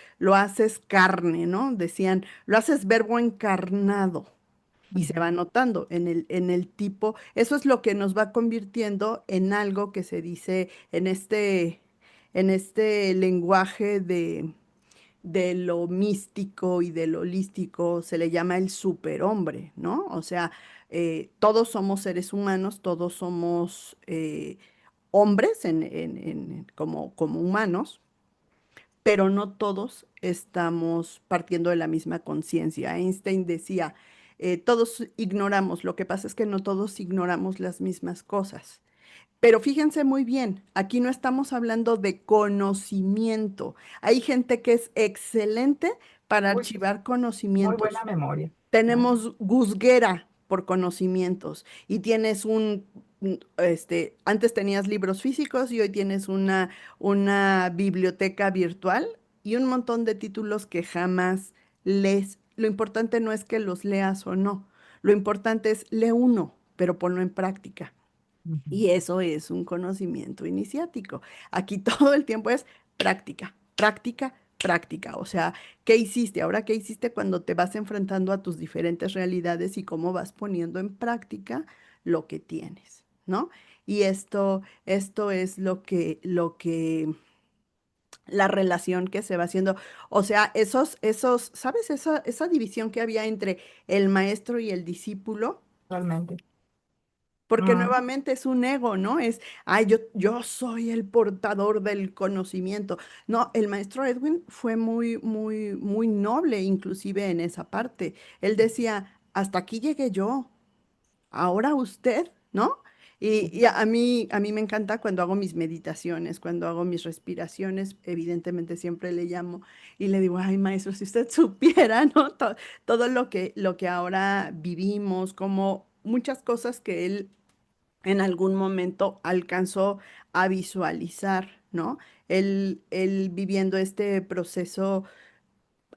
carne, ¿no? Decían, lo haces verbo encarnado y se va Ujú. notando en el tipo. Eso es lo que nos va convirtiendo en algo que se dice en este lenguaje de lo místico y de lo holístico, se le llama el superhombre, ¿no? O sea, todos somos seres humanos, todos somos hombres como humanos, pero no todos estamos partiendo de la misma conciencia. Einstein decía, todos ignoramos, lo que pasa es que no todos ignoramos las mismas cosas. Pero fíjense muy bien, aquí no estamos hablando de conocimiento. Hay gente que es excelente para Uy, sí, archivar muy buena conocimientos. memoria, ¿no? Tenemos gusguera por conocimientos y tienes antes tenías libros físicos y hoy tienes una biblioteca virtual y un montón de títulos que jamás lees. Lo importante no es que los leas o no, lo importante es lee uno, pero ponlo en práctica. Ujú. Y eso es un conocimiento iniciático. Aquí todo el tiempo es práctica, práctica, práctica. O sea, ¿qué hiciste? Ahora, ¿qué hiciste cuando te vas enfrentando a tus diferentes realidades y cómo vas poniendo en práctica lo que tienes, ¿no? Y esto es la relación que se va haciendo. O sea, ¿sabes? Esa división que había entre el maestro y el discípulo, Realmente. porque Mm, nuevamente es un ego, ¿no? Es, ay, yo soy el portador del conocimiento. No, el maestro Edwin fue muy, muy, muy noble, inclusive en esa parte. Él decía, hasta aquí llegué yo, ahora usted, ¿no? Y a mí me encanta cuando hago mis meditaciones, cuando hago mis respiraciones, evidentemente siempre le llamo y le digo, ay, maestro, si usted supiera, ¿no? Todo lo que ahora vivimos, como muchas cosas que él en algún momento alcanzó a visualizar, ¿no? Él viviendo este proceso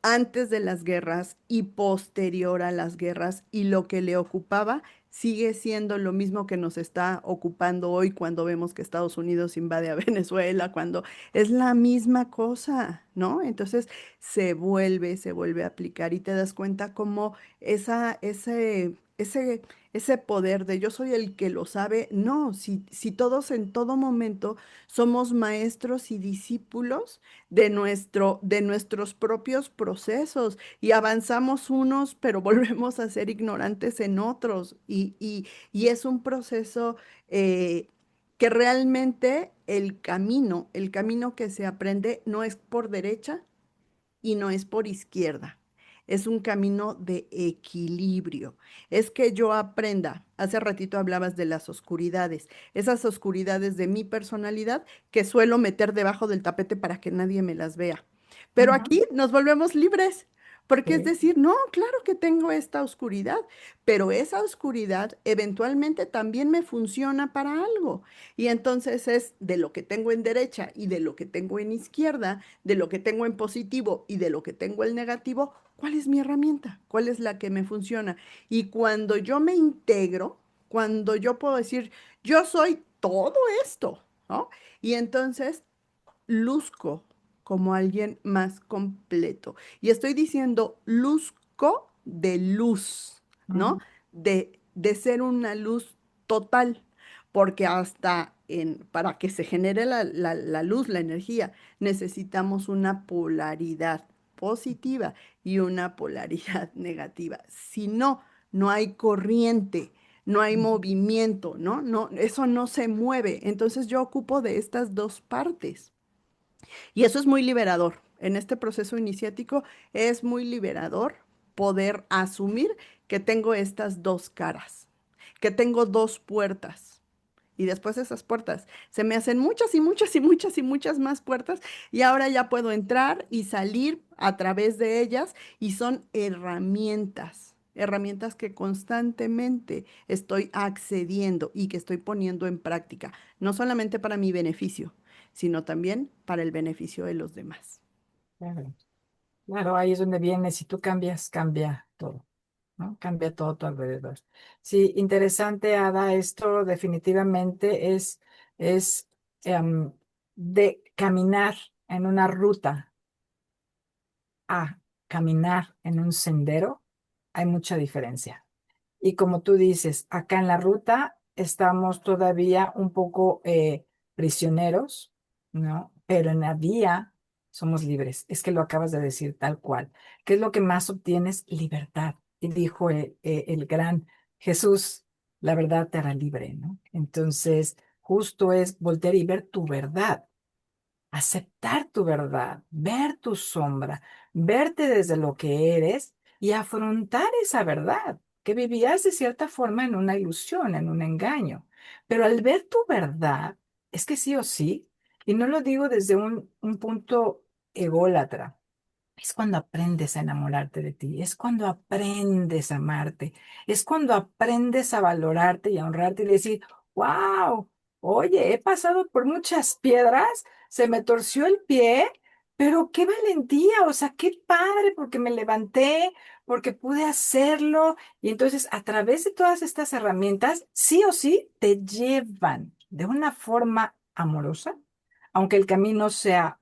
antes de las guerras y posterior a las guerras, y lo que le ocupaba sigue siendo lo mismo que nos está ocupando hoy cuando vemos que Estados Unidos invade a Venezuela, cuando es la misma cosa, ¿no? Entonces se vuelve a aplicar y te das cuenta cómo ese poder de yo soy el que lo sabe, no, si todos en todo momento somos maestros y discípulos de nuestros propios procesos y avanzamos unos, pero volvemos a ser ignorantes en otros. Y es un proceso que realmente el camino que se aprende no es por derecha y no es por izquierda. Es un camino de equilibrio. Es que yo aprenda. Hace ratito hablabas de las oscuridades, esas oscuridades de mi personalidad que suelo meter debajo del tapete para que nadie me las vea. Pero ujú. aquí nos volvemos libres, porque es Sí, decir, no, claro que tengo esta oscuridad, pero esa oscuridad eventualmente también me funciona para algo. Y entonces es de lo que tengo en derecha y de lo que tengo en izquierda, de lo que tengo en positivo y de lo que tengo en negativo, ¿cuál es mi herramienta? ¿Cuál es la que me funciona? Y cuando yo me integro, cuando yo puedo decir, yo soy todo esto, ¿no? Y entonces luzco como alguien más completo. Y estoy diciendo luzco de luz, ¿no? ujú. De ser una luz total. porque hasta para que se genere la luz, la energía, necesitamos una polaridad positiva y una polaridad negativa. Si no, no hay corriente, no hay movimiento, ¿no? No, eso no se mueve. Entonces yo ocupo de estas dos partes. Y eso es muy liberador. En este proceso iniciático es muy liberador poder asumir que tengo estas dos caras, que tengo dos puertas. Y después esas puertas se me hacen muchas y muchas y muchas y muchas más puertas y ahora ya puedo entrar y salir a través de ellas y son herramientas, herramientas que constantemente estoy accediendo y que estoy poniendo en práctica, no solamente para mi beneficio, sino también para el beneficio de los demás. Claro, claro, ahí es donde viene, si tú cambias, cambia todo, ¿no? Cambia todo a tu alrededor. Sí, interesante, Ada, esto definitivamente es de caminar en una ruta a caminar en un sendero, hay mucha diferencia. Y como tú dices, acá en la ruta estamos todavía un poco prisioneros, ¿no? Pero en la vía somos libres. Es que lo acabas de decir tal cual. ¿Qué es lo que más obtienes? Libertad. Y dijo el gran Jesús, la verdad te hará libre, ¿no? Entonces, justo es voltear y ver tu verdad, aceptar tu verdad, ver tu sombra, verte desde lo que eres y afrontar esa verdad, que vivías de cierta forma en una ilusión, en un engaño. Pero al ver tu verdad, es que sí o sí, y no lo digo desde un punto ególatra, es cuando aprendes a enamorarte de ti, es cuando aprendes a amarte, es cuando aprendes a valorarte y a honrarte y decir, wow, oye, he pasado por muchas piedras, se me torció el pie, pero qué valentía, o sea, qué padre porque me levanté, porque pude hacerlo. Y entonces a través de todas estas herramientas, sí o sí, te llevan de una forma amorosa, aunque el camino sea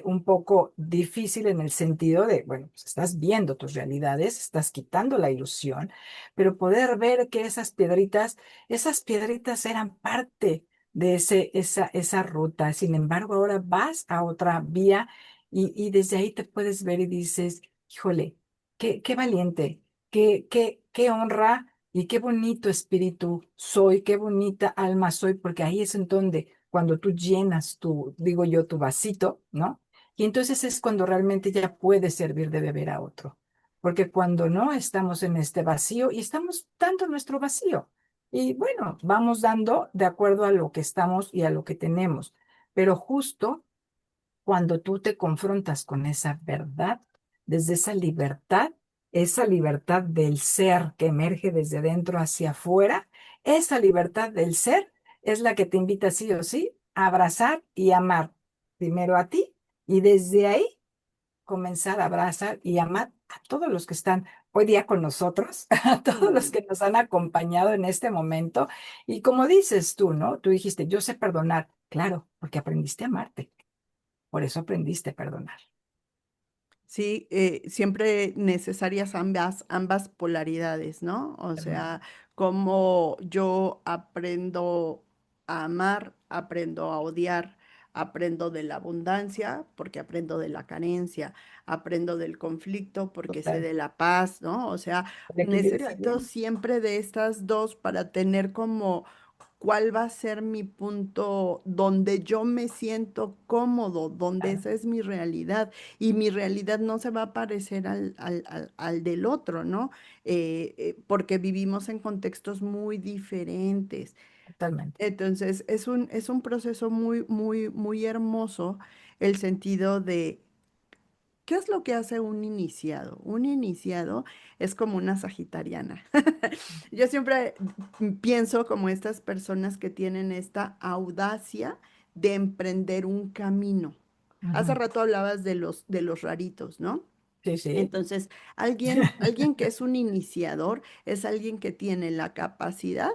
un poco difícil en el sentido de, bueno, pues estás viendo tus realidades, estás quitando la ilusión, pero poder ver que esas piedritas eran parte de esa ruta. Sin embargo, ahora vas a otra vía y desde ahí te puedes ver y dices, híjole, qué valiente, qué honra. Y qué bonito espíritu soy, qué bonita alma soy, porque ahí es en donde, cuando tú llenas tu, digo yo, tu vasito, ¿no? Y entonces es cuando realmente ya puedes servir de beber a otro. Porque cuando no estamos en este vacío y estamos dando nuestro vacío. Y bueno, vamos dando de acuerdo a lo que estamos y a lo que tenemos. Pero justo cuando tú te confrontas con esa verdad, desde esa libertad del ser que emerge desde dentro hacia afuera, esa libertad del ser es la que te invita sí o sí a abrazar y amar primero a ti y desde ahí comenzar a abrazar y amar a todos los que están hoy día con nosotros, a todos los Mm. que nos han acompañado en este momento. Y como dices tú, ¿no? Tú dijiste, yo sé perdonar, claro, porque aprendiste a amarte. Por eso aprendiste a perdonar. Sí, siempre necesarias ambas polaridades, ¿no? O Hermano. sea, como yo aprendo a amar, aprendo a odiar, aprendo de la abundancia porque aprendo de la carencia, aprendo del conflicto porque sé Total. de la paz, ¿no? O sea, El equilibrio, necesito bien. siempre de estas dos para tener como cuál va a ser mi punto donde yo me siento cómodo, donde Claro, esa es mi realidad y mi realidad no se va a parecer al del otro, ¿no? Porque vivimos en contextos muy diferentes. totalmente. Entonces, es un proceso muy, muy, muy hermoso el sentido de ¿qué es lo que hace un iniciado? Un iniciado es como una sagitariana. Yo siempre pienso como estas personas que tienen esta audacia de emprender un camino. Hace Ujú. rato hablabas de los raritos, ¿no? Sí, sí. Entonces, alguien que es un iniciador es alguien que tiene la capacidad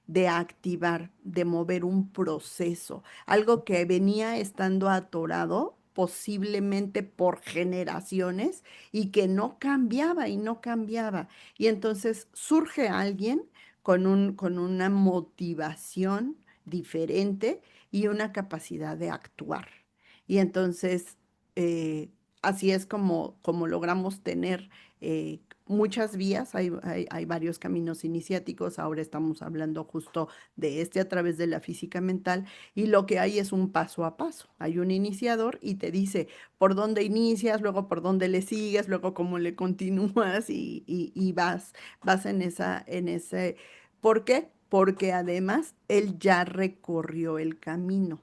de activar, de mover un proceso, algo que venía estando atorado posiblemente por generaciones y que no cambiaba y no cambiaba. Y entonces surge alguien con una motivación diferente y una capacidad de actuar. Y entonces, así es como logramos tener muchas vías, hay varios caminos iniciáticos, ahora estamos hablando justo de este a través de la física mental, y lo que hay es un paso a paso. Hay un iniciador y te dice por dónde inicias, luego por dónde le sigues, luego cómo le continúas y vas en ese. ¿Por qué? Porque además él ya recorrió el camino,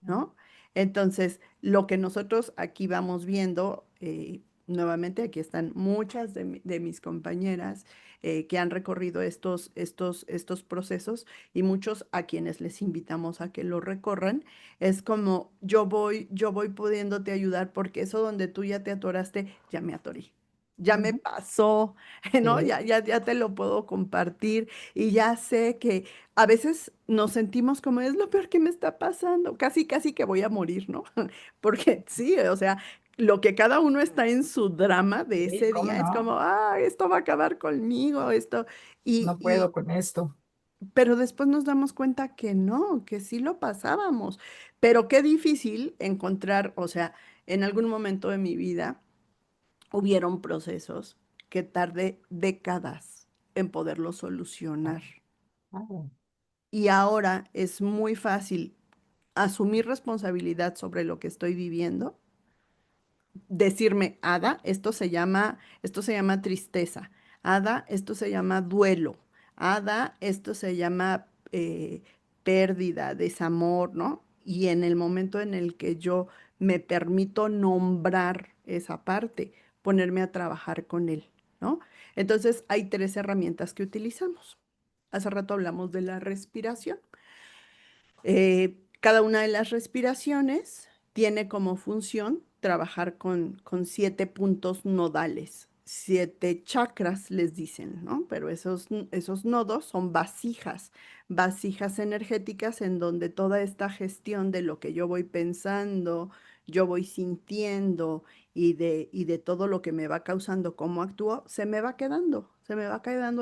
¿no? Entonces, lo que nosotros aquí vamos viendo, nuevamente aquí están muchas de mis compañeras que han recorrido estos procesos y muchos a quienes les invitamos a que lo recorran, es como yo voy pudiéndote ayudar porque eso donde tú ya te atoraste, ya me atoré. Ya me Ujú. pasó, ¿no? Sí, Ya te lo puedo compartir y ya sé que a veces nos sentimos como es lo peor que me está pasando, casi, casi que voy a morir, ¿no? Porque sí, o sea, lo que cada uno está en su drama de sí, ese ¿cómo día es no? como, esto va a acabar conmigo, esto, y, No puedo y, con esto. pero después nos damos cuenta que no, que sí lo pasábamos, pero qué difícil encontrar, o sea, en algún momento de mi vida hubieron procesos que tardé décadas en poderlos Ah, solucionar. ah, Y ahora es muy fácil asumir responsabilidad sobre lo que estoy viviendo, decirme, Ada, esto se llama tristeza, Ada, esto se llama duelo, Ada, esto se llama pérdida, desamor, ¿no? Y en el momento en el que yo me permito nombrar esa parte, ponerme a trabajar con él, ¿no? Entonces hay tres herramientas que utilizamos. Hace rato hablamos de la respiración. Cada una de las respiraciones tiene como función trabajar con 7 puntos nodales, 7 chakras les dicen, ¿no? Pero esos nodos son vasijas, vasijas energéticas en donde toda esta gestión de lo que yo voy pensando, yo voy sintiendo y de todo lo que me va causando, cómo actúo, se me va quedando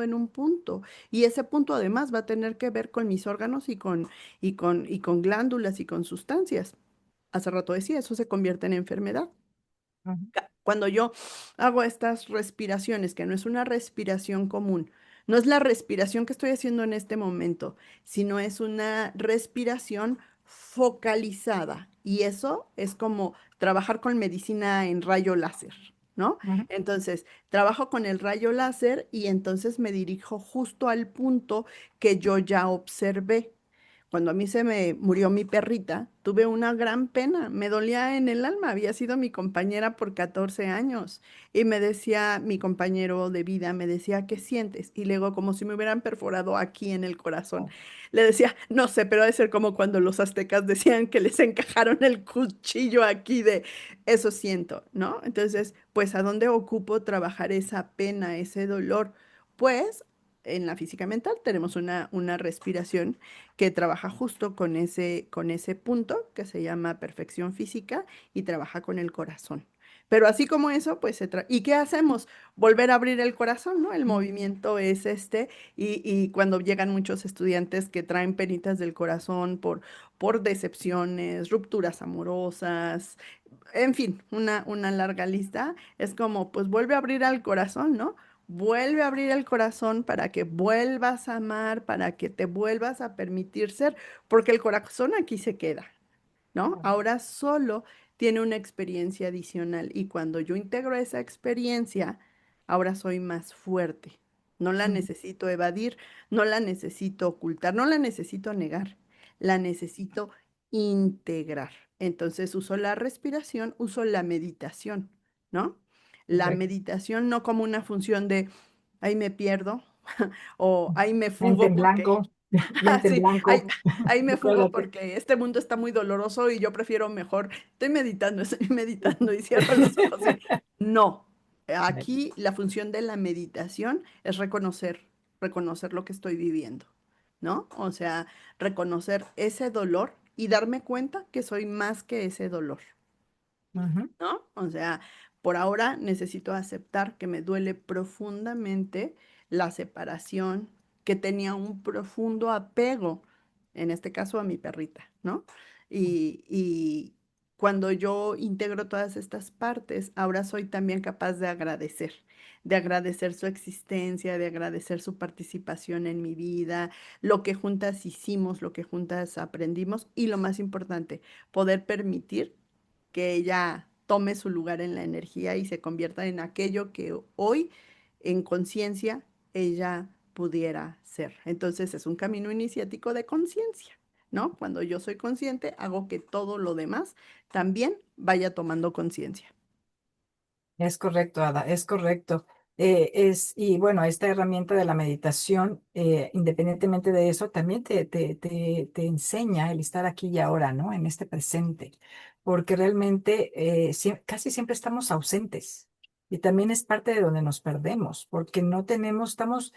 en un punto. Y ese punto además va a tener que ver con mis órganos y con glándulas y con sustancias. Hace rato decía, eso se convierte en enfermedad. ujú, Cuando yo hago estas respiraciones, que no es una respiración común, no es la respiración que estoy haciendo en este momento, sino es una respiración focalizada. Y eso es como trabajar con medicina en rayo láser, ¿no? ujú, Entonces, trabajo con el rayo láser y entonces me dirijo justo al punto que yo ya observé. Cuando a mí se me murió mi perrita, tuve una gran pena, me dolía en el alma, había sido mi compañera por 14 años y me decía mi compañero de vida, me decía, ¿qué sientes? Y luego como si me hubieran perforado aquí en el corazón. oh, Le decía, no sé, pero ha de ser como cuando los aztecas decían que les encajaron el cuchillo aquí de eso siento, ¿no? Entonces, pues ¿a dónde ocupo trabajar esa pena, ese dolor? Pues en la física mental tenemos una respiración que trabaja justo con ese punto que se llama perfección física y trabaja con el corazón. Pero así como eso, pues ¿y qué hacemos? Volver a abrir el corazón, ¿no? El ujú, movimiento es este, y cuando llegan muchos estudiantes que traen penitas del corazón por decepciones, rupturas amorosas, en fin, una larga lista, es como, pues vuelve a abrir al corazón, ¿no? Vuelve a abrir el corazón para que vuelvas a amar, para que te vuelvas a permitir ser, porque el corazón aquí se queda, ¿no? oh, Ahora solo tiene una experiencia adicional y cuando yo integro esa experiencia, ahora soy más fuerte. No la ujú, necesito evadir, no la necesito ocultar, no la necesito negar, la necesito integrar. Entonces uso la respiración, uso la meditación, ¿no? La correcto. meditación no como una función de, ahí me pierdo o ahí me Mente fugo en porque blanco, mente en sí, ahí, blanco. ahí me fugo Acuérdate. porque este mundo está muy doloroso y yo prefiero mejor, estoy meditando y cierro los ojos y no, aquí la función de la meditación es reconocer lo que estoy viviendo, ¿no? O sea, reconocer ese dolor y darme cuenta que soy más que ese dolor, Ujú, ¿no? O sea, por ahora necesito aceptar que me duele profundamente la separación, que tenía un profundo apego, en este caso a mi perrita, ¿no? Y cuando yo integro todas estas partes, ahora soy también capaz de agradecer su existencia, de agradecer su participación en mi vida, lo que juntas hicimos, lo que juntas aprendimos y lo más importante, poder permitir que ella tome su lugar en la energía y se convierta en aquello que hoy en conciencia ella pudiera ser. Entonces es un camino iniciático de conciencia, ¿no? Cuando yo soy consciente, hago que todo lo demás también vaya tomando conciencia. Es correcto, Ada, es correcto. Y bueno, esta herramienta de la meditación, independientemente de eso, también te enseña el estar aquí y ahora, ¿no? En este presente, porque realmente casi siempre estamos ausentes y también es parte de donde nos perdemos, porque no tenemos, estamos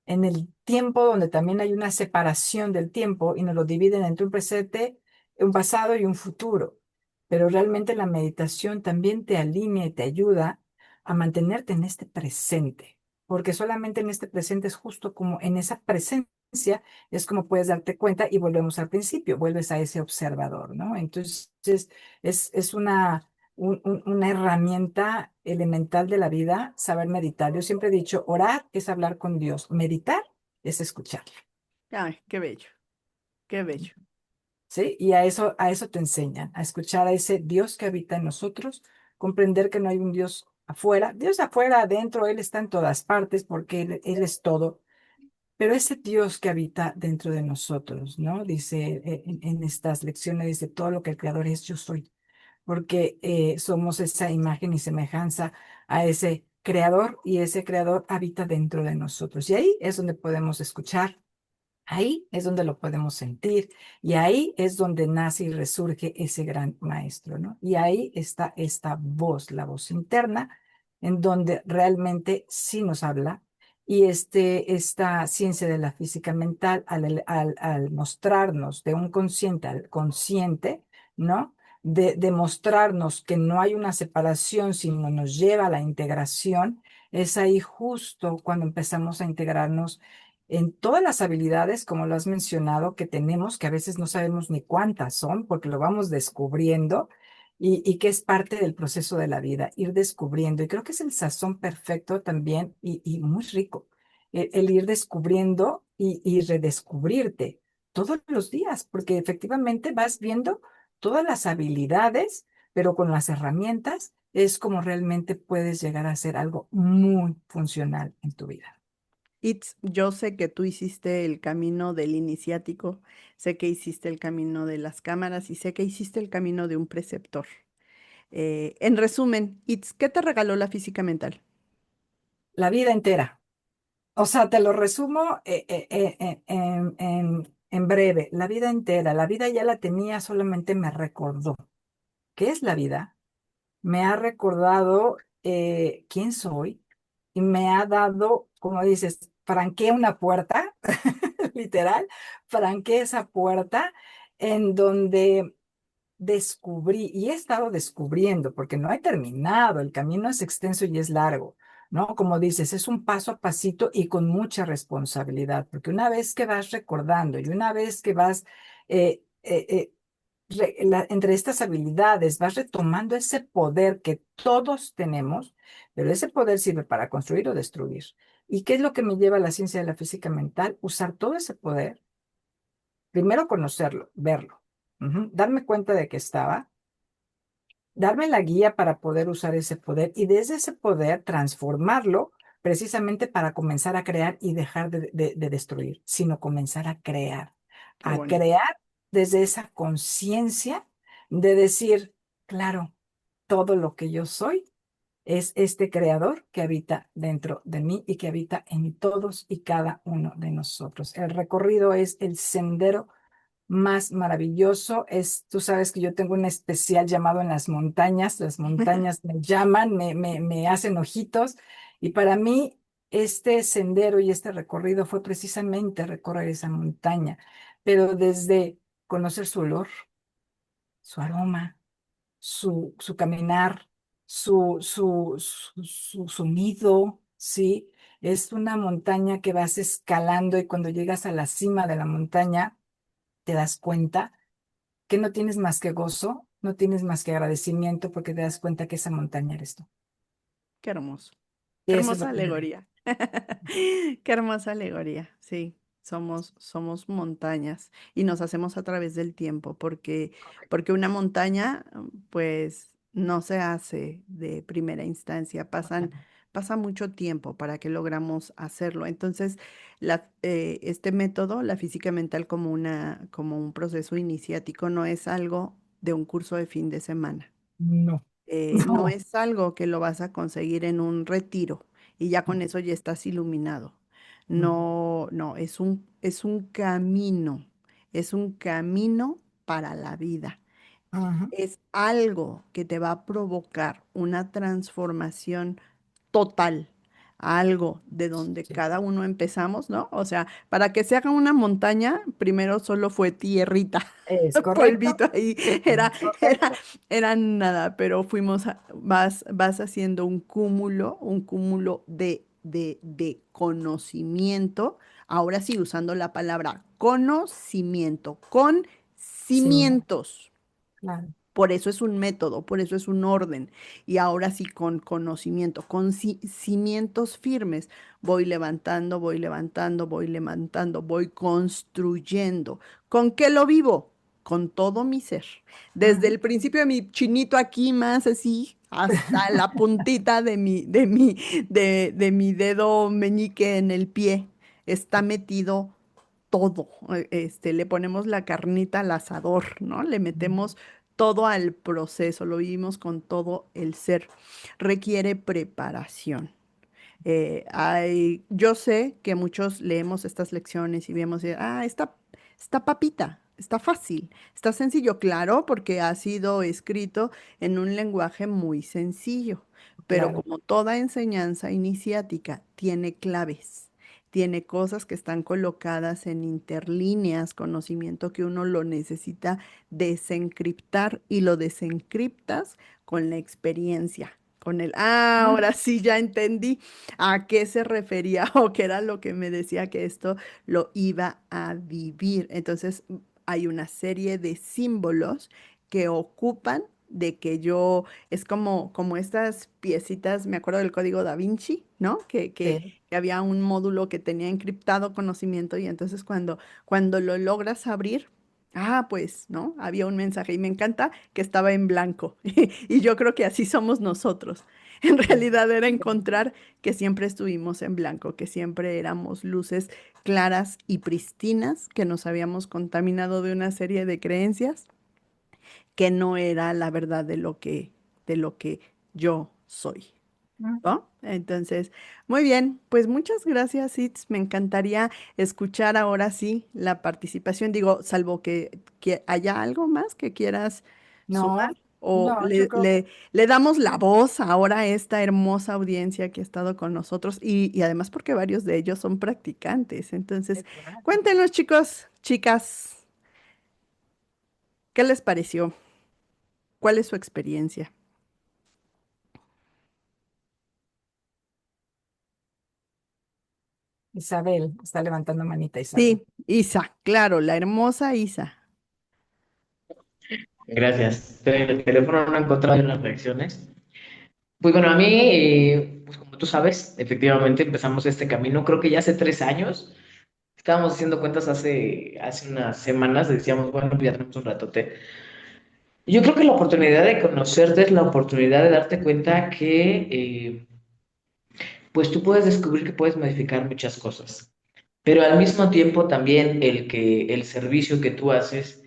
en el tiempo donde también hay una separación del tiempo y nos lo dividen entre un presente, un pasado y un futuro. Pero realmente la meditación también te alinea y te ayuda a mantenerte en este presente, porque solamente en este presente es justo como en esa presencia es como puedes darte cuenta y volvemos al principio, vuelves a ese observador, ¿no? Entonces es una herramienta elemental de la vida, saber meditar. Yo siempre he dicho, orar es hablar con Dios, meditar es escuchar, Ay, qué bello, qué bello. ¿sí? Y a eso te enseñan, a escuchar a ese Dios que habita en nosotros, comprender que no hay un Dios afuera, adentro, Él está en todas partes porque Él es todo. Pero ese Dios que habita dentro de nosotros, ¿no? Dice en estas lecciones, dice, todo lo que el Creador es, yo soy. Porque somos esa imagen y semejanza a ese creador y ese creador habita dentro de nosotros. Y ahí es donde podemos escuchar, ahí es donde lo podemos sentir y ahí es donde nace y resurge ese gran maestro, ¿no? Y ahí está esta voz, la voz interna, en donde realmente sí nos habla. Y esta ciencia de la física mental, al mostrarnos de un consciente al consciente, ¿no? De mostrarnos que no hay una separación, sino nos lleva a la integración, es ahí justo cuando empezamos a integrarnos en todas las habilidades, como lo has mencionado, que tenemos, que a veces no sabemos ni cuántas son, porque lo vamos descubriendo y que es parte del proceso de la vida, ir descubriendo. Y creo que es el sazón perfecto también y muy rico, el ir descubriendo y redescubrirte todos los días, porque efectivamente vas viendo todas las habilidades, pero con las herramientas es como realmente puedes llegar a hacer algo muy funcional en tu vida. Yo sé que tú hiciste el camino del iniciático, sé que hiciste el camino de las cámaras y sé que hiciste el camino de un preceptor. En resumen, ¿qué te regaló la física mental? La vida entera. O sea, te lo resumo en breve. La vida entera, la vida ya la tenía, solamente me recordó. ¿Qué es la vida? Me ha recordado quién soy y me ha dado, como dices, franqué una puerta, literal, franqué esa puerta en donde descubrí y he estado descubriendo, porque no he terminado, el camino es extenso y es largo, ¿no? Como dices, es un paso a pasito y con mucha responsabilidad, porque una vez que vas recordando y una vez que vas entre estas habilidades, vas retomando ese poder que todos tenemos, pero ese poder sirve para construir o destruir. ¿Y qué es lo que me lleva a la ciencia de la física mental? Usar todo ese poder, primero conocerlo, verlo, darme cuenta de que estaba, darme la guía para poder usar ese poder y desde ese poder transformarlo precisamente para comenzar a crear y dejar de destruir, sino comenzar Qué a bonito. crear desde esa conciencia de decir, claro, todo lo que yo soy es este creador que habita dentro de mí y que habita en todos y cada uno de nosotros. El recorrido es el sendero más maravilloso es, tú sabes que yo tengo un especial llamado en las montañas me llaman, me hacen ojitos y para mí este sendero y este recorrido fue precisamente recorrer esa montaña, pero desde conocer su olor, su aroma, su caminar, su nido, ¿sí? Es una montaña que vas escalando y cuando llegas a la cima de la montaña te das cuenta que no tienes más que gozo, no tienes más que agradecimiento porque te das cuenta que esa montaña eres tú. Qué hermoso. Y Qué eso es hermosa lo que me da. alegoría. Qué hermosa alegoría. Sí, somos montañas y nos hacemos a través del tiempo, porque una montaña, pues, no se hace de primera instancia. Pasa mucho tiempo para que logramos hacerlo. Entonces, este método, la física mental como un proceso iniciático, no es algo de un curso de fin de semana. No, No no. es algo que lo vas a conseguir en un retiro y ya con eso ya estás iluminado. Mm. No, no, es un camino para la vida. Ujú. Es algo que te va a provocar una transformación total, algo de donde Sí, cada uno empezamos, ¿no? O sea, para que se haga una montaña, primero solo fue tierrita, es correcto, polvito ahí, era, es era, correcto. era nada, pero vas haciendo un cúmulo de conocimiento, ahora sí usando la palabra conocimiento, con Sí, cimientos. claro. Por eso es un método, por eso es un orden. Y ahora sí, con conocimiento, con cimientos firmes, voy levantando, voy levantando, voy construyendo. ¿Con qué lo vivo? Con todo mi ser. Desde Ujú. el principio de mi chinito aquí, más así, hasta la puntita de mi dedo meñique en el pie, está metido todo. Le ponemos la carnita al asador, ¿no? Le metemos todo al proceso, lo vivimos con todo el ser. Requiere preparación. Yo sé que muchos leemos estas lecciones y vemos, está papita, está fácil, está sencillo, claro, porque ha sido escrito en un lenguaje muy sencillo, pero Claro. como toda enseñanza iniciática, tiene claves. Tiene cosas que están colocadas en interlíneas, conocimiento que uno lo necesita desencriptar y lo desencriptas con la experiencia, ahora sí ya entendí a qué se refería o qué era lo que me decía que esto lo iba a vivir. Entonces, hay una serie de símbolos que ocupan de que es como estas piecitas, me acuerdo del código Da Vinci, ¿no? Sí. Que había un módulo que tenía encriptado conocimiento y entonces cuando lo logras abrir, pues, ¿no? Había un mensaje y me encanta que estaba en blanco. Y yo creo que así somos nosotros. En realidad era encontrar que siempre estuvimos en blanco, que siempre éramos luces claras y pristinas, que nos habíamos contaminado de una serie de creencias que no era la verdad de lo que yo soy. ¿No? Entonces, muy bien, pues muchas gracias, Itz. Me encantaría escuchar ahora sí la participación. Digo, salvo que haya algo más que quieras sumar No, o no, yo creo le damos la voz ahora a esta hermosa audiencia que ha estado con nosotros y además porque varios de ellos son practicantes. Entonces, que, claro. cuéntenos, chicos, chicas, ¿qué les pareció? ¿Cuál es su experiencia? Isabel, está levantando manita Isabel. Sí, Isa, claro, la hermosa Isa. Gracias. El teléfono no ha encontrado las reacciones. Pues bueno, a mí, pues como tú sabes, efectivamente empezamos este camino, creo que ya hace 3 años. Estábamos haciendo cuentas hace unas semanas, decíamos, bueno, pues ya tenemos un ratote. Yo creo que la oportunidad de conocerte es la oportunidad de darte cuenta que, pues tú puedes descubrir que puedes modificar muchas cosas, pero al mismo tiempo también el servicio que tú haces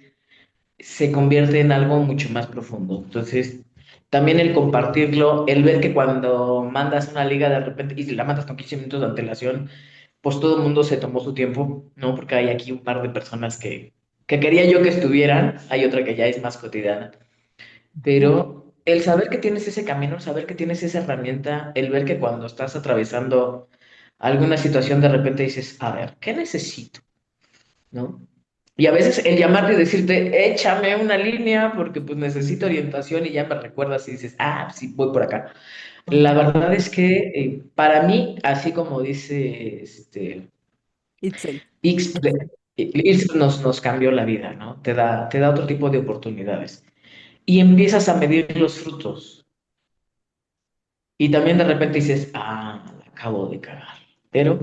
se convierte en algo mucho más profundo. Entonces, también el compartirlo, el ver que cuando mandas una liga de repente y si la mandas con 15 minutos de antelación, pues todo el mundo se tomó su tiempo, ¿no? Porque hay aquí un par de personas que quería yo que estuvieran, hay otra que ya es más cotidiana, pero el saber que tienes ese camino, saber que tienes esa herramienta, el ver que cuando estás atravesando alguna situación de repente dices, a ver, ¿qué necesito? ¿No? Y a veces el llamarte y decirte, échame una línea porque pues necesito orientación y ya me recuerdas y dices, sí, voy por acá. La verdad es que para mí, así como dice Itzel. Ix, Ix nos cambió la vida, ¿no? Te da otro tipo de oportunidades. Y empiezas a medir los frutos. Y también de repente dices, la acabo de cagar. Pero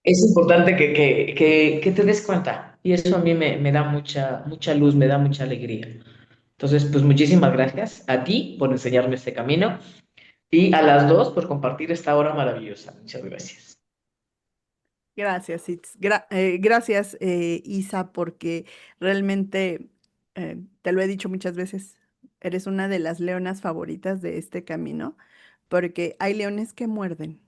es importante que te des cuenta. Y eso a mí me da mucha luz, me da mucha alegría. Entonces, pues muchísimas gracias a ti por enseñarme este camino y a las dos por compartir esta hora maravillosa. Muchas gracias. Gracias, gracias, Isa, porque realmente, te lo he dicho muchas veces, eres una de las leonas favoritas de este camino, porque hay leones que muerden,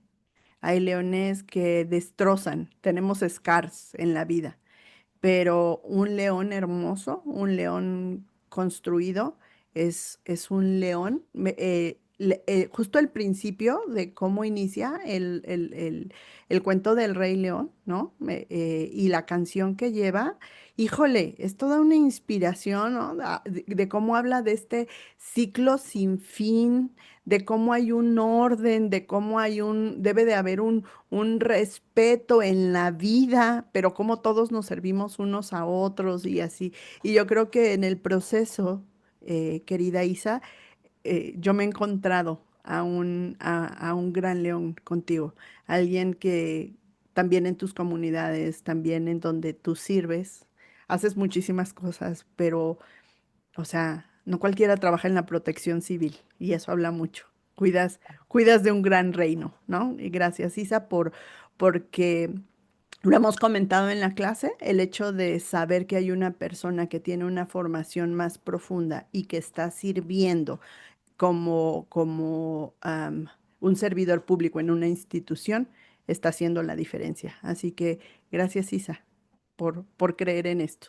hay leones que destrozan, tenemos scars en la vida, pero un león hermoso, un león construido, es un león. Justo al principio de cómo inicia el cuento del Rey León, ¿no? Y la canción que lleva, híjole, es toda una inspiración, ¿no? De cómo habla de este ciclo sin fin, de cómo hay un orden, de cómo debe de haber un respeto en la vida, pero cómo todos nos servimos unos a otros y así. Y yo creo que en el proceso, querida Isa, yo me he encontrado a un gran león contigo, alguien que también en tus comunidades, también en donde tú sirves, haces muchísimas cosas, pero o sea, no cualquiera trabaja en la protección civil y eso habla mucho. Cuidas de un gran reino, ¿no? Y gracias, Isa, porque lo hemos comentado en la clase, el hecho de saber que hay una persona que tiene una formación más profunda y que está sirviendo como un servidor público en una institución, está haciendo la diferencia. Así que gracias, Isa, por creer en esto.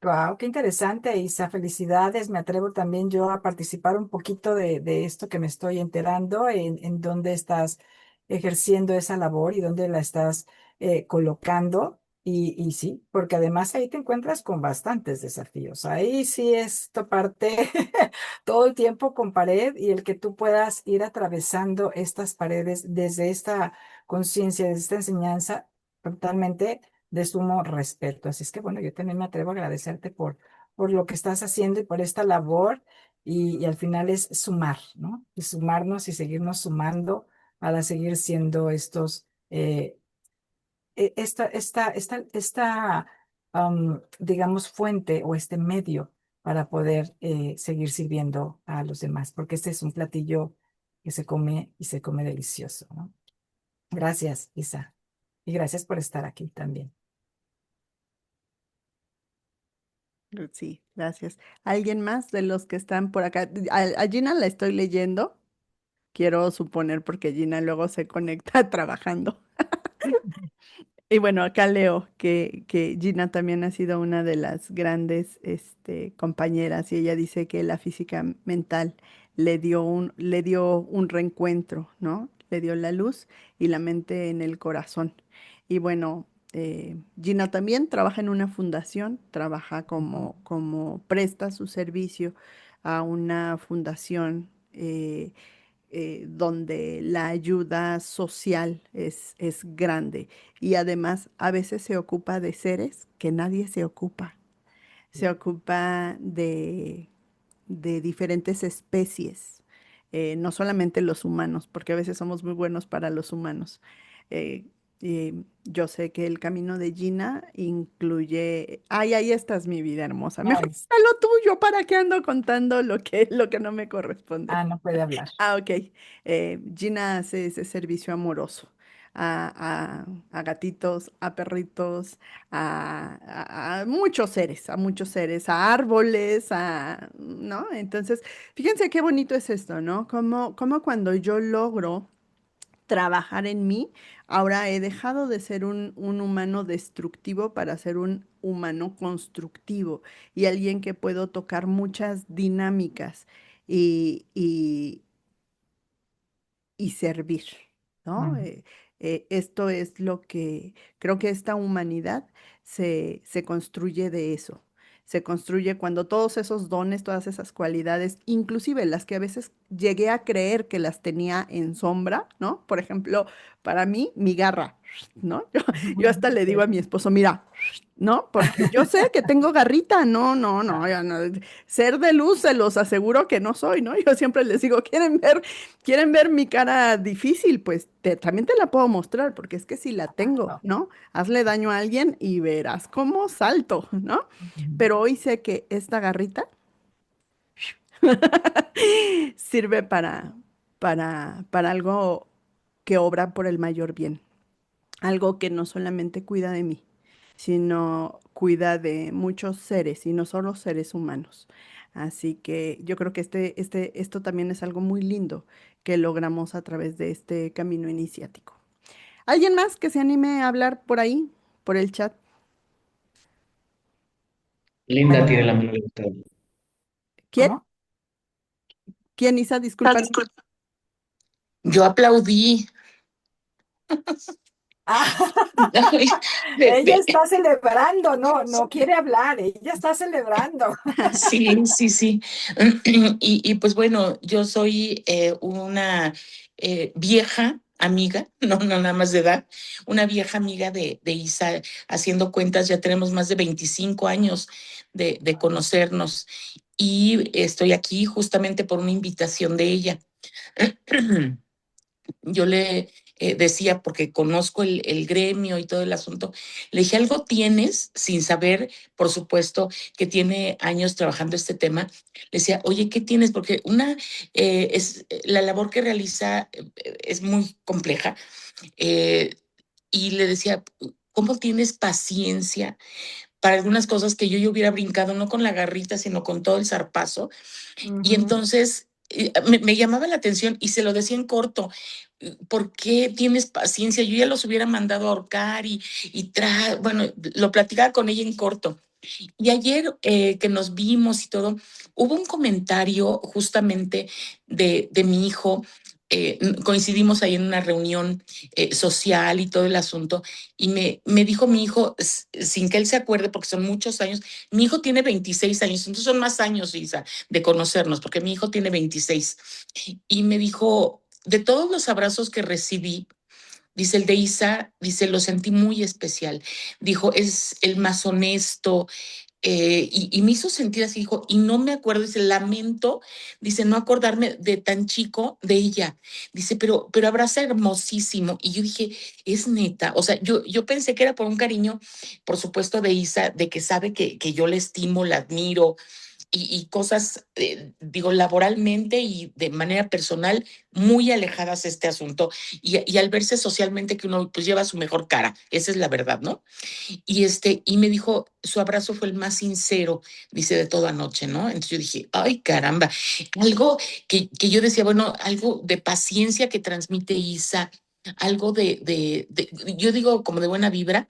Wow, qué interesante, Isa. Felicidades. Me atrevo también yo a participar un poquito de esto que me estoy enterando, en dónde estás ejerciendo esa labor y dónde la estás colocando. Y sí, porque además ahí te encuentras con bastantes desafíos. Ahí sí es toparte todo el tiempo con pared y el que tú puedas ir atravesando estas paredes desde esta conciencia, desde esta enseñanza, totalmente de sumo respeto. Así es que bueno, yo también me atrevo a agradecerte por lo que estás haciendo y por esta labor y al final es sumar, ¿no? Y sumarnos y seguirnos sumando para seguir siendo estos, digamos, fuente o este medio para poder seguir sirviendo a los demás, porque este es un platillo que se come y se come delicioso, ¿no? Gracias, Isa. Y gracias por estar aquí también. Sí, gracias. ¿Alguien más de los que están por acá? A Gina la estoy leyendo, quiero suponer porque Gina luego se conecta trabajando. Y bueno, acá leo que Gina también ha sido una de las grandes compañeras y ella dice que la física mental le dio un reencuentro, ¿no? Le dio la luz y la mente en el corazón. Y bueno, Gina también trabaja en una fundación, trabaja como presta su servicio a una fundación. Donde la ayuda social es grande y además a veces se ocupa de seres que nadie se ocupa. Se ocupa de diferentes especies, no solamente los humanos, porque a veces somos muy buenos para los humanos. Eh, yo sé que el camino de Gina incluye, ay, ahí estás mi vida hermosa. Mejor Ay, a lo tuyo, ¿para qué ando contando lo que no me corresponde? no puede hablar. Ah, ok. Gina hace ese servicio amoroso a gatitos, a perritos, a muchos seres, a árboles, ¿no? Entonces, fíjense qué bonito es esto, ¿no? Como cuando yo logro trabajar en mí, ahora he dejado de ser un humano destructivo para ser un humano constructivo y alguien que puedo tocar muchas dinámicas y servir, ¿no? Mm. Esto es lo que creo que esta humanidad se construye de eso, se construye cuando todos esos dones, todas esas cualidades, inclusive las que a veces llegué a creer que las tenía en sombra, ¿no? Por ejemplo, para mí, mi garra, ¿no? Yo hasta le digo a mi esposo, mira, ¿no? Porque yo sé que tengo garrita, no, no, no, ya no. Ser de luz, se los aseguro que no soy, ¿no? Yo siempre les digo, quieren ver mi cara difícil? Pues también te la puedo mostrar, porque es que si la tengo, No. ¿no? Hazle daño a alguien y verás cómo salto, ¿no? Pero hoy sé que esta garrita sirve para algo que obra por el mayor bien, algo que no solamente cuida de mí, sino cuida de muchos seres y no solo seres humanos. Así que yo creo que esto también es algo muy lindo que logramos a través de este camino iniciático. ¿Alguien más que se anime a hablar por ahí, por el chat? Linda tiene la mano levantada. ¿Quién? ¿Cómo? ¿Quién, Isa? Ah, Disculpa. disculpa. Yo aplaudí. Ah, Ay, ella está celebrando, no, no quiere hablar, ella está celebrando. sí, sí, sí. Y pues bueno, yo soy una vieja amiga, no nada más de edad, una vieja amiga de Isa, haciendo cuentas, ya tenemos más de 25 años de conocernos y estoy aquí justamente por una invitación de ella. Yo le decía, porque conozco el gremio y todo el asunto, le dije, algo tienes, sin saber, por supuesto, que tiene años trabajando este tema. Le decía, oye, ¿qué tienes? Porque la labor que realiza es muy compleja. eh, y le decía, ¿cómo tienes paciencia para algunas cosas que yo hubiera brincado, no con la garrita, sino con todo el zarpazo? Y Ujú. entonces me llamaba la atención y se lo decía en corto. ¿Por qué tienes paciencia? Yo ya los hubiera mandado a ahorcar bueno, lo platicaba con ella en corto. Y ayer que nos vimos y todo, hubo un comentario justamente de mi hijo. Coincidimos ahí en una reunión social y todo el asunto, y me dijo mi hijo, sin que él se acuerde, porque son muchos años, mi hijo tiene 26 años, entonces son más años, Isa, de conocernos, porque mi hijo tiene 26, y me dijo, de todos los abrazos que recibí, dice el de Isa, dice, lo sentí muy especial. Dijo, es el más honesto, y me hizo sentir así, dijo, y no me acuerdo, dice, lamento, dice, no acordarme de tan chico de ella, dice, pero abraza hermosísimo. Y yo dije, es neta, o sea, yo pensé que era por un cariño, por supuesto, de Isa, de que sabe que yo la estimo, la admiro, y cosas, digo, laboralmente y de manera personal, muy alejadas de este asunto. Y al verse socialmente que uno pues lleva su mejor cara, esa es la verdad, ¿no? Y me dijo, su abrazo fue el más sincero, dice, de toda noche, ¿no? Entonces yo dije, ay, caramba, algo que yo decía, bueno, algo de paciencia que transmite Isa, algo yo digo, como de buena vibra,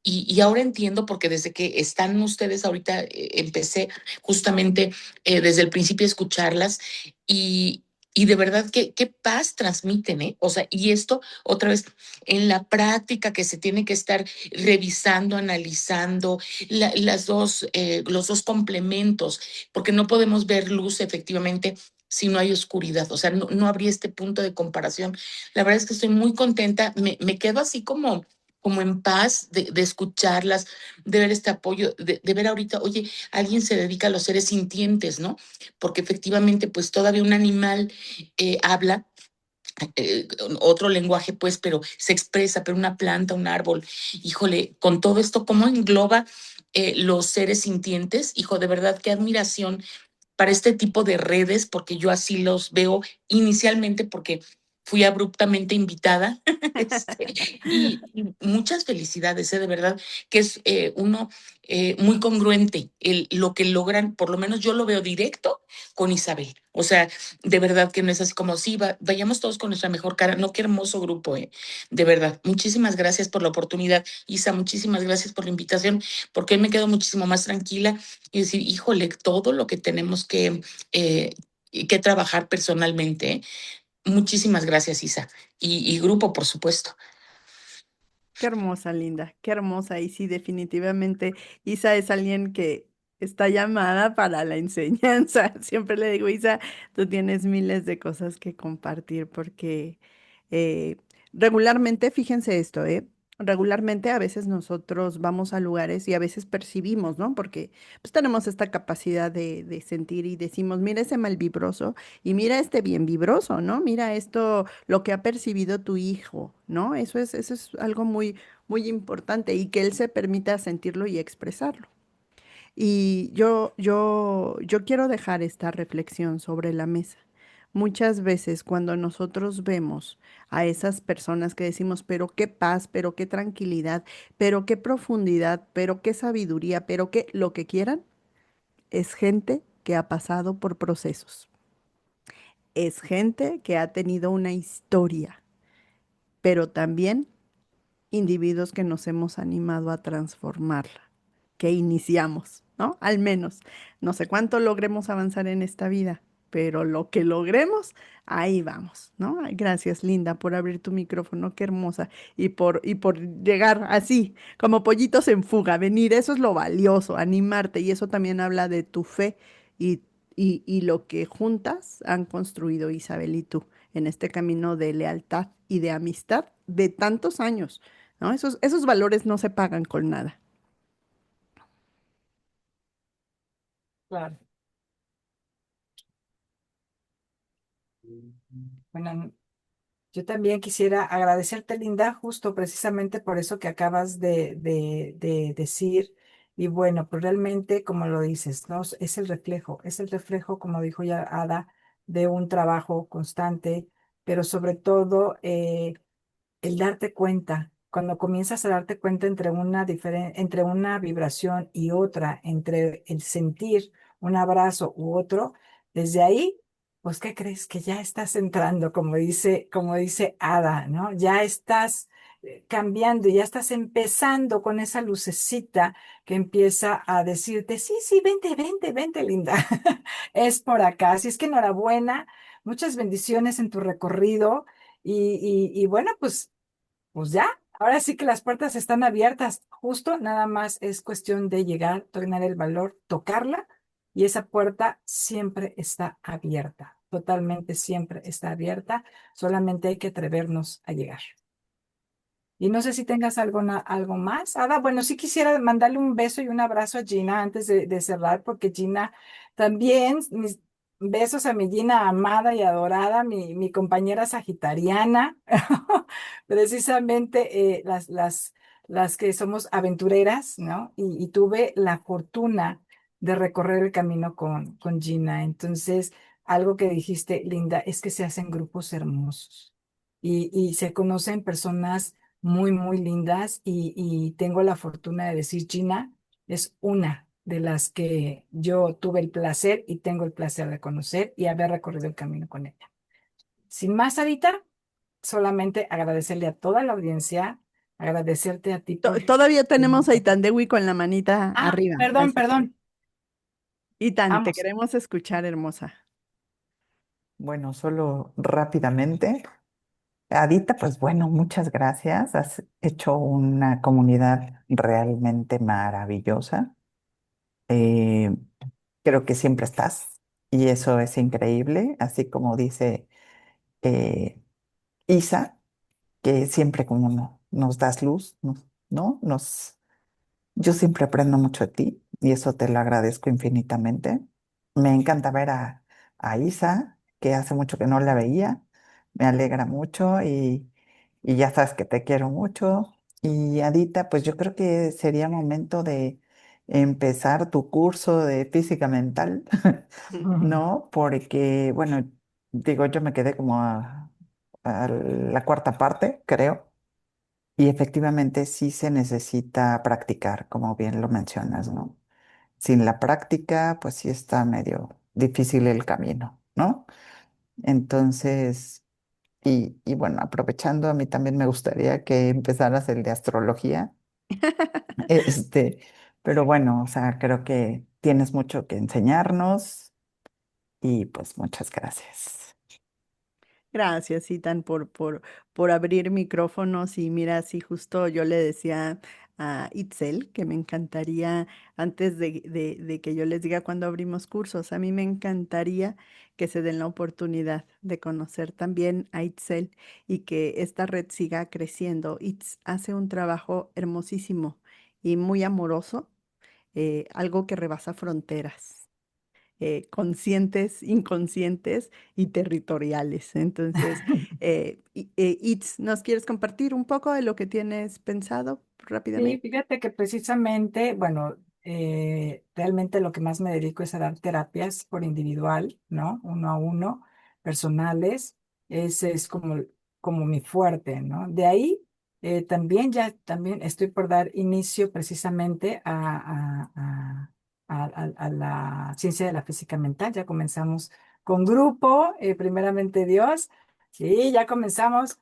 y ahora entiendo porque desde que están ustedes ahorita, empecé justamente desde el principio a escucharlas y... Y de verdad, qué paz transmiten, ¿eh? O sea, y esto, otra vez, en la práctica que se tiene que estar revisando, analizando los dos complementos, porque no podemos ver luz efectivamente si no hay oscuridad, o sea, no habría este punto de comparación. La verdad es que estoy muy contenta, me quedo así como en paz de escucharlas, de ver este apoyo, de ver ahorita, oye, alguien se dedica a los seres sintientes, ¿no? Porque efectivamente, pues todavía un animal habla, otro lenguaje, pues, pero se expresa, pero una planta, un árbol, híjole, con todo esto, ¿cómo engloba los seres sintientes? Hijo, de verdad, qué admiración para este tipo de redes, porque yo así los veo inicialmente, porque fui abruptamente invitada. Y muchas felicidades, de verdad, que es uno muy congruente, lo que logran, por lo menos yo lo veo directo con Isabel. O sea, de verdad que no es así como, sí, vayamos todos con nuestra mejor cara. No, qué hermoso grupo, de verdad. Muchísimas gracias por la oportunidad, Isa, muchísimas gracias por la invitación, porque hoy me quedo muchísimo más tranquila y decir, híjole, todo lo que tenemos eh, que trabajar personalmente. Muchísimas gracias, Isa. Y grupo, por supuesto. Qué hermosa, Linda, qué hermosa. Y sí, definitivamente, Isa es alguien que está llamada para la enseñanza. Siempre le digo, Isa, tú tienes miles de cosas que compartir porque eh, regularmente, fíjense esto, ¿eh? Regularmente a veces nosotros vamos a lugares y a veces percibimos, ¿no? Porque pues tenemos esta capacidad de sentir y decimos, mira ese mal vibroso y mira este bien vibroso, ¿no? Mira esto, lo que ha percibido tu hijo, ¿no? Eso es algo muy, muy importante y que él se permita sentirlo y expresarlo. Y yo quiero dejar esta reflexión sobre la mesa. Muchas veces cuando nosotros vemos a esas personas que decimos, pero qué paz, pero qué tranquilidad, pero qué profundidad, pero qué sabiduría, pero qué lo que quieran, es gente que ha pasado por procesos, es gente que ha tenido una historia, pero también individuos que nos hemos animado a transformarla, que iniciamos, ¿no? Al menos, no sé cuánto logremos avanzar en esta vida, pero lo que logremos, ahí vamos, ¿no? Ay, gracias, Linda, por abrir tu micrófono, qué hermosa, y por llegar así, como pollitos en fuga, venir, eso es lo valioso, animarte, y eso también habla de tu fe y, y lo que juntas han construido Isabel y tú en este camino de lealtad y de amistad de tantos años. ¿No? Esos valores no se pagan con nada. Claro. Bueno, yo también quisiera agradecerte, Linda, justo precisamente por eso que acabas de decir. Y bueno, pues realmente, como lo dices, ¿no? Es el reflejo, como dijo ya Ada, de un trabajo constante, pero sobre todo el darte cuenta, cuando comienzas a darte cuenta entre una vibración y otra, entre el sentir un abrazo u otro, desde ahí, pues, ¿qué crees? Que ya estás entrando, como dice Ada, ¿no? Ya estás cambiando, ya estás empezando con esa lucecita que empieza a decirte, sí, sí, vente, vente, vente, linda. Es por acá. Así es que enhorabuena, muchas bendiciones en tu recorrido. Y bueno, pues ya, ahora sí que las puertas están abiertas. Justo nada más es cuestión de llegar, tener el valor, tocarla y esa puerta siempre está abierta. Totalmente siempre está abierta. Solamente hay que atrevernos a llegar. Y no sé si tengas algo más. Ada, bueno, sí quisiera mandarle un beso y un abrazo a Gina antes de cerrar, porque Gina también, mis besos a mi Gina amada y adorada, mi compañera sagitariana, precisamente las que somos aventureras, ¿no? Y tuve la fortuna de recorrer el camino con Gina. Entonces, algo que dijiste, Linda, es que se hacen grupos hermosos y se conocen personas muy, muy lindas y tengo la fortuna de decir, Gina es una de las que yo tuve el placer y tengo el placer de conocer y haber recorrido el camino con ella. Sin más, Sarita, solamente agradecerle a toda la audiencia, agradecerte a ti por... Todavía tenemos a Itandewi con la manita Ah, arriba. perdón, Así que, perdón. Itan, te Vamos. queremos escuchar, hermosa. Bueno, solo rápidamente. Adita, pues bueno, muchas gracias. Has hecho una comunidad realmente maravillosa. Eh, Creo que siempre estás y eso es increíble, así como dice eh, Isa, que siempre como nos das luz, ¿no? Yo siempre aprendo mucho de ti y eso te lo agradezco infinitamente. Me encanta ver a Isa, que hace mucho que no la veía. Me alegra mucho y ya sabes que te quiero mucho. Y Adita, pues yo creo que sería momento de empezar tu curso de física mental, ¿no? Porque, bueno, digo, yo me quedé como a la cuarta parte, creo. Y efectivamente sí se necesita practicar, como bien lo mencionas, ¿no? Sin la práctica, pues sí está medio difícil el camino, ¿no? Entonces, y bueno, aprovechando, a mí también me gustaría que empezaras el de astrología, este, pero bueno, o sea, creo que tienes mucho que enseñarnos y pues muchas gracias. Gracias, Itan, por abrir micrófonos. Y mira, sí, justo yo le decía a Itzel, que me encantaría, antes de que yo les diga cuándo abrimos cursos, a mí me encantaría que se den la oportunidad de conocer también a Itzel y que esta red siga creciendo. Itz hace un trabajo hermosísimo y muy amoroso, algo que rebasa fronteras, conscientes, inconscientes y territoriales. Entonces, Itz, ¿nos quieres compartir un poco de lo que tienes pensado Sí, rápidamente? fíjate que precisamente, bueno, realmente lo que más me dedico es a dar terapias por individual, ¿no? Uno a uno, personales. Ese es como mi fuerte, ¿no? De ahí también estoy por dar inicio precisamente a la ciencia de la física mental. Ya comenzamos con grupo, primeramente Dios. Sí, ya comenzamos.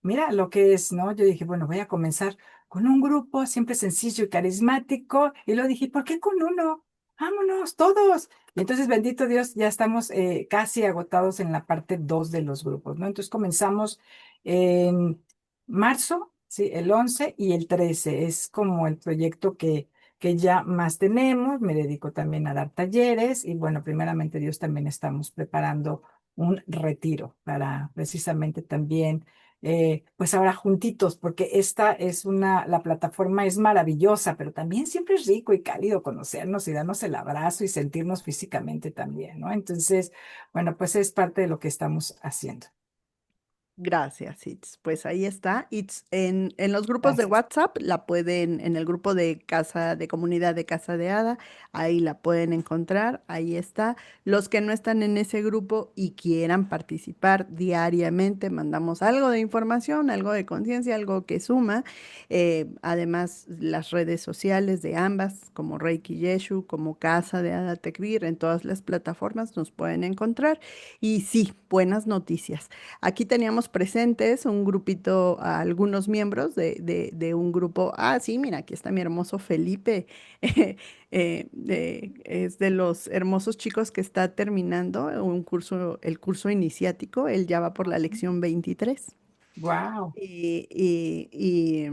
Mira lo que es, ¿no? Yo dije, bueno, voy a comenzar con un grupo siempre sencillo y carismático. Y luego dije, ¿por qué con uno? Vámonos, todos. Y entonces, bendito Dios, ya estamos casi agotados en la parte 2 de los grupos, ¿no? Entonces comenzamos en marzo, sí, el 11 y el 13. Es como el proyecto que ya más tenemos. Me dedico también a dar talleres y bueno, primeramente Dios también estamos preparando un retiro para precisamente también pues ahora juntitos, porque la plataforma es maravillosa, pero también siempre es rico y cálido conocernos y darnos el abrazo y sentirnos físicamente también, ¿no? Entonces, bueno, pues es parte de lo que estamos haciendo. Gracias, Itz. Pues ahí está. Itz, en los grupos de Gracias. WhatsApp la pueden, en el grupo de casa, de comunidad de Casa de Hada, ahí la pueden encontrar, ahí está. Los que no están en ese grupo y quieran participar diariamente, mandamos algo de información, algo de conciencia, algo que suma. Además, las redes sociales de ambas, como Reiki Yeshu, como Casa de Hada Tekbir, en todas las plataformas nos pueden encontrar. Y sí, buenas noticias. Aquí teníamos presentes un grupito, a algunos miembros de un grupo. Ah, sí, mira, aquí está mi hermoso Felipe. Es de los hermosos chicos que está terminando un curso, el curso iniciático. Él ya va por la lección 23 Wow. y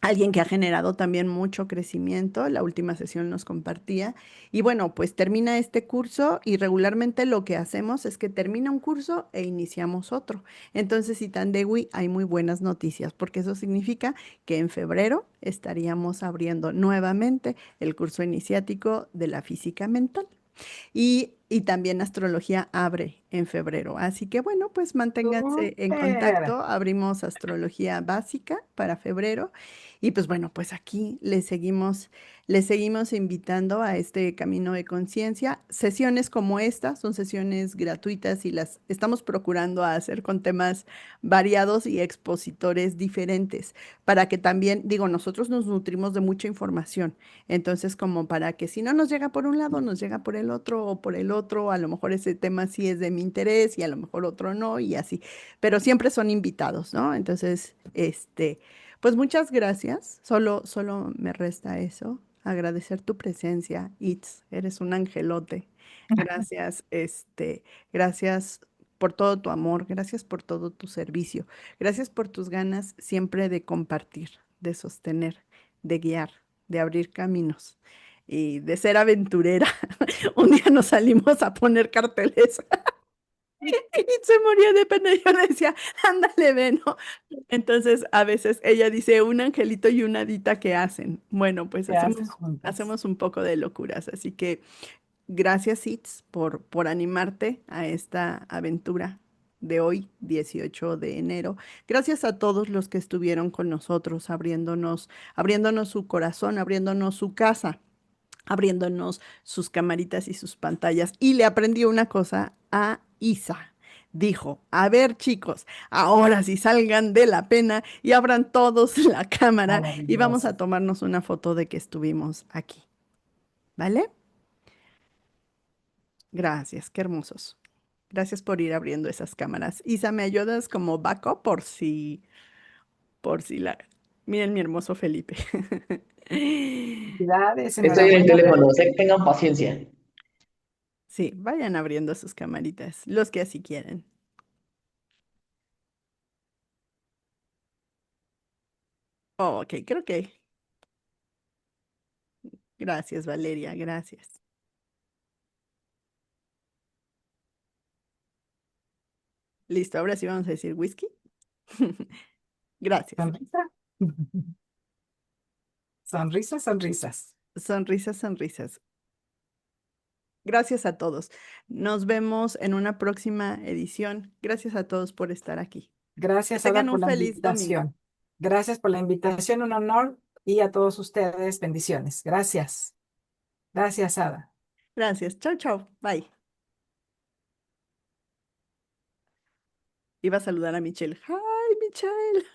alguien que ha generado también mucho crecimiento. La última sesión nos compartía. Y bueno, pues termina este curso y regularmente lo que hacemos es que termina un curso e iniciamos otro. Entonces, Itandewi, hay muy buenas noticias porque eso significa que en febrero estaríamos abriendo nuevamente el curso iniciático de la física mental. Y también astrología abre en febrero. Así que bueno, pues manténganse en Súper. contacto. Abrimos astrología básica para febrero. Y pues bueno, pues aquí les seguimos invitando a este camino de conciencia. Sesiones como esta son sesiones gratuitas y las estamos procurando hacer con temas variados y expositores diferentes para que también, digo, nosotros nos nutrimos de mucha información. Entonces, como para que si no nos llega por un lado, nos llega por el otro o por el otro, a lo mejor ese tema sí es de mi interés y a lo mejor otro no y así, pero siempre son invitados, ¿no? Entonces, pues muchas gracias. Solo me resta eso, agradecer tu presencia, Itz, eres un angelote. Gracias, gracias por todo tu amor, gracias por todo tu servicio, gracias por tus ganas siempre de compartir, de sostener, de guiar, de abrir caminos y de ser aventurera. Un día nos salimos a poner carteles y se moría de pena. Yo decía, ándale, ven, ¿no? Entonces, a veces ella dice, un angelito y una hadita que hacen. Bueno, pues ¿Qué hacen juntas? hacemos un poco de locuras. Así que gracias, Itz, por animarte a esta aventura de hoy, 18 de enero. Gracias a todos los que estuvieron con nosotros, abriéndonos su corazón, abriéndonos su casa, abriéndonos sus camaritas y sus pantallas. Y le aprendió una cosa a Isa. Dijo, a ver chicos, ahora sí salgan de la pena y abran todos la cámara y vamos a Maravilloso. tomarnos una foto de que estuvimos aquí. ¿Vale? Gracias, qué hermosos. Gracias por ir abriendo esas cámaras. Isa, ¿me ayudas como backup por si la... Miren mi hermoso Felipe. Felicidades, Estoy en el enhorabuena. teléfono, o sea, que tengan paciencia. Sí, vayan abriendo sus camaritas, los que así quieren. Oh, ok, creo que. Gracias, Valeria, gracias. Listo, ahora sí vamos a decir whisky. Gracias. Sonrisa. Sonrisas, sonrisas. Sonrisas, sonrisas. Gracias a todos. Nos vemos en una próxima edición. Gracias a todos por estar aquí. Que Gracias, Ada, tengan por un la feliz domingo. invitación. Gracias por la invitación, un honor. Y a todos ustedes, bendiciones. Gracias. Gracias, Ada. Gracias. Chao, chao. Bye. Iba a saludar a Michelle. Hi, Michelle.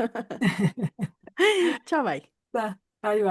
Chao, bye. Ahí va.